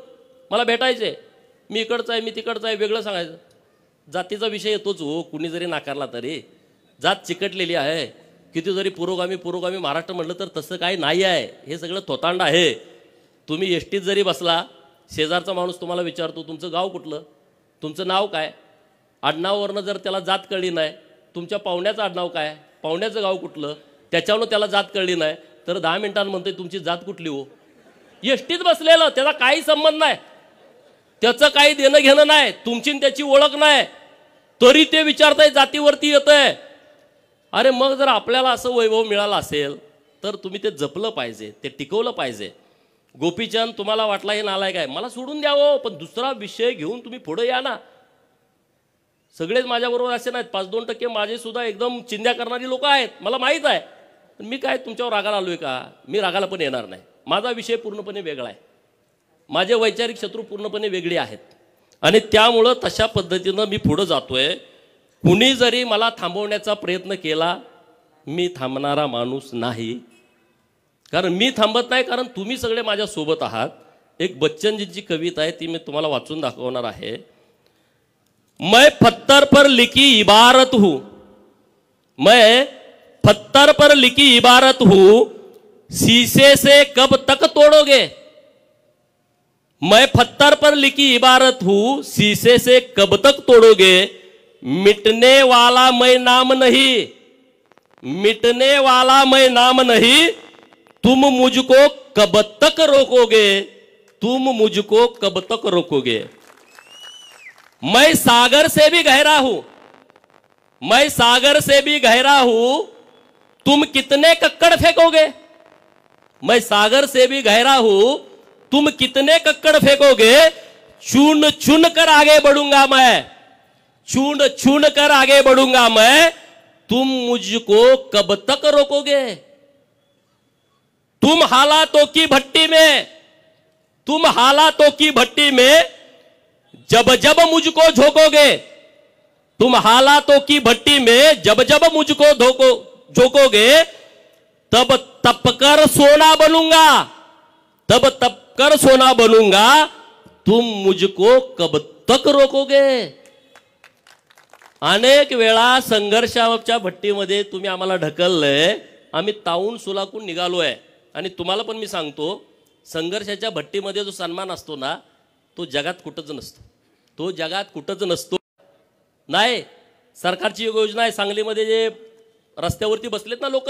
मला भेटायचे. मी इकडचं आहे, मी तिकडचं आहे, वेगळं सांगायचं. जातीचा विषय येतोच हो, कुणी जरी नाकारला तरी. जात चिकटलेली आहे. किती जरी पुरोगामी महाराष्ट्र म्हटलं तर तसं काही नाही आहे. हे सगळं थोतांड आहे. तुम्ही एसटीत जरी बसला, शेजारचा माणूस तुम्हाला विचारतो तुमचं गाव कुठलं, तुमचं नाव काय. आडनावावरनं जर त्याला जात कळली नाही, तुमच्या पाहुण्याचं आडनाव काय, पाहुण्याचं गाव कुठलं, त्याच्यावरून त्याला जात कळली नाही तर 10 मिनिटांनी म्हणते तुमची जात कुठली हो. एसटीत बसलेलं, त्याचा काही संबंध नाही, त्याचं काही देणं घेणं नाही, तुमची त्याची ओळख नाही, तरी ते विचारताय जातीवरती येतंय. अरे मग जर आपल्याला असं वैभव मिळालं असेल तर तुम्ही ते जपलं पाहिजे, ते टिकवलं पाहिजे. गोपीचंद तुम्हाला वाटला हे नालायक आहे, मला सोडून द्यावं, पण दुसरा विषय घेऊन तुम्ही पुढे या ना. सगळेच माझ्याबरोबर असे नाहीत, 5-2% माझे सुद्धा एकदम चिंध्या करणारी लोक आहेत, मला माहीत आहे. मी काय तुमच्यावर रागाला आलोय का? मी रागाला पण येणार नाही. माझा विषय पूर्णपणे वेगळा आहे, माझे वैचारिक शत्रू पूर्णपणे वेगळे आहेत आणि त्यामुळं तशा पद्धतीनं मी पुढे जातोय. कुणी जरी मला थांबवण्याचा प्रयत्न केला, मी थांबणारा माणूस नाही. कारण मी थांबत नाही, कारण तुम्ही सगळे माझ्या सोबत आहात. एक बच्चनजींची कविता आहे, ती मी तुम्हाला वाचून दाखवणार आहे. मैं पत्थर पर लिखी इबारत हूं, मैं पत्थर पर लिखी इबारत हूं, शीशे से कब तक तोड़ोगे. मैं पत्थर पर लिखी इबारत हूं, शीशे से कब तक तोड़ोगे. मिटने वाला मैं नाम नहीं, मिटने वाला मैं नाम नहीं, तुम मुझको कब तक रोकोगे, तुम मुझको कब तक रोकोगे. मैं सागर से भी गहरा हूं, मैं सागर से भी गहरा हूं, तुम कितने कक्कड़ फेंकोगे. मैं सागर से भी गहरा हूं, तुम कितने कक्कड़ फेंकोगे. चून चुन कर आगे बढ़ूंगा मैं, चून चुन कर आगे बढ़ूंगा मैं, तुम मुझको कब तक रोकोगे. तुम हालातों की भट्टी में, तुम हालातों की भट्टी में जब जब मुझको झोंकोगे, तुम हालातों की भट्टी में जब जब मुझको झोंकोगे, तब तपकर सोना बनूंगा, तब तपकर सोना बनूंगा, तुम मुझको कब तक रोकोगे. अनेक वेळा संघर्षाच्या भट्टीमध्ये तुम्ही आम्हाला ढकललंय, आम्ही तावून सुलाकून निघालोय. आणि तुम्हाला पण मी सांगतो, संघर्षाच्या भट्टीमध्ये जो सन्मान असतो ना, तो जगात कुठंच नसतो, तो जगात कुठंच नसतो. नाही, सरकारची योजना आहे, सांगलीमध्ये जे रस्त्यावरती बसलेत ना लोक,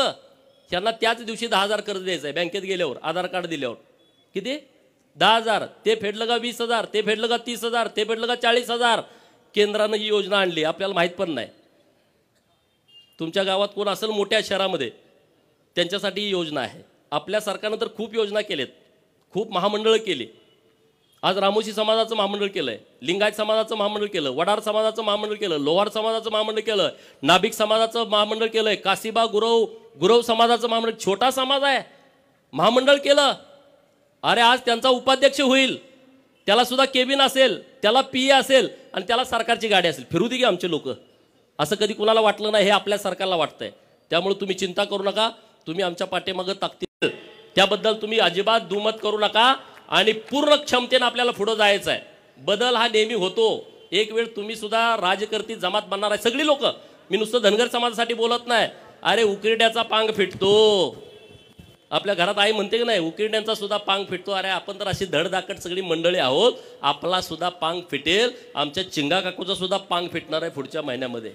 त्यांना त्याच दिवशी 10,000 कर्ज द्यायचं आहे. बँकेत गेल्यावर आधार कार्ड दिल्यावर किती 10,000, ते फेडलं का 20,000, ते फेडलं का 30,000, ते फेडलं का 40,000. केंद्रानं ही योजना आणली, आपल्याला माहीत पण नाही. तुमच्या गावात कोण असेल मोठ्या शहरामध्ये, त्यांच्यासाठी ही योजना आहे. आपल्या सरकारनं तर खूप योजना केलेत, खूप महामंडळं केली. आज रामोशी समाजाचं महामंडळ केलंय, लिंगायत समाजाचं महामंडळ केलं, वडार समाजाचं महामंडळ केलं, लोहार समाजाचं महामंडळ केलं, नाभिक समाजाचं महामंडळ केलंय, काशीबा गुरव समाजाचं महामंडळ, छोटा समाज आहे, महामंडळ केलं. अरे आज त्यांचा उपाध्यक्ष होईल, त्याला सुद्धा केबिन असेल, त्याला पीए असेल आणि त्याला सरकारची गाडी असेल. फिरू दे की आमचे लोक. असं कधी कुणाला वाटलं नाही, हे आपल्या सरकारला वाटतंय. त्यामुळे तुम्ही चिंता करू नका, तुम्ही आमच्या पाठीमागं ताकदीने, त्याबद्दल तुम्ही अजिबात दुमत करू नका. आणि पूर्ण क्षमतेने आपल्याला पुढे जायचं आहे. बदल हा नेहमी होतो. एक वेळ तुम्ही सुद्धा राजकर्ती जमात बनणार आहे, सगळी लोक. मी नुसतं धनगर समाजासाठी बोलत नाही, अरे उकिरड्याचा पांग फिटतो, आपल्या घरात आई म्हणते की नाही, उकिरड्यांचा सुद्धा पांग फिटतो. अरे आपण तर अशी धडधाकट सगळी मंडळी आहोत, आपला सुद्धा पांग फिटेल. आमच्या चिंगा काकूचा सुद्धा पांग फिटणार आहे पुढच्या महिन्यामध्ये,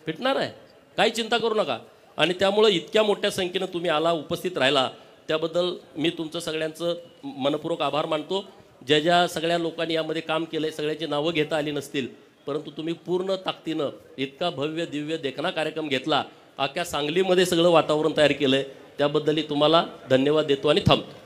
फिटणार आहे, काही चिंता करू नका. आणि त्यामुळं इतक्या मोठ्या संख्येनं तुम्ही आला, उपस्थित राहिला, त्याबद्दल मी तुमचं सगळ्यांचं मनपूर्वक आभार मानतो. ज्या ज्या सगळ्या लोकांनी यामध्ये काम केलं आहे सगळ्यांची नावं घेता आली नसतील, परंतु तुम्ही पूर्ण ताकदीनं इतका भव्य दिव्य देखणा कार्यक्रम घेतला, अख्ख्या सांगलीमध्ये सगळं वातावरण तयार केलं आहे, त्याबद्दलही तुम्हाला धन्यवाद देतो आणि थांबतो.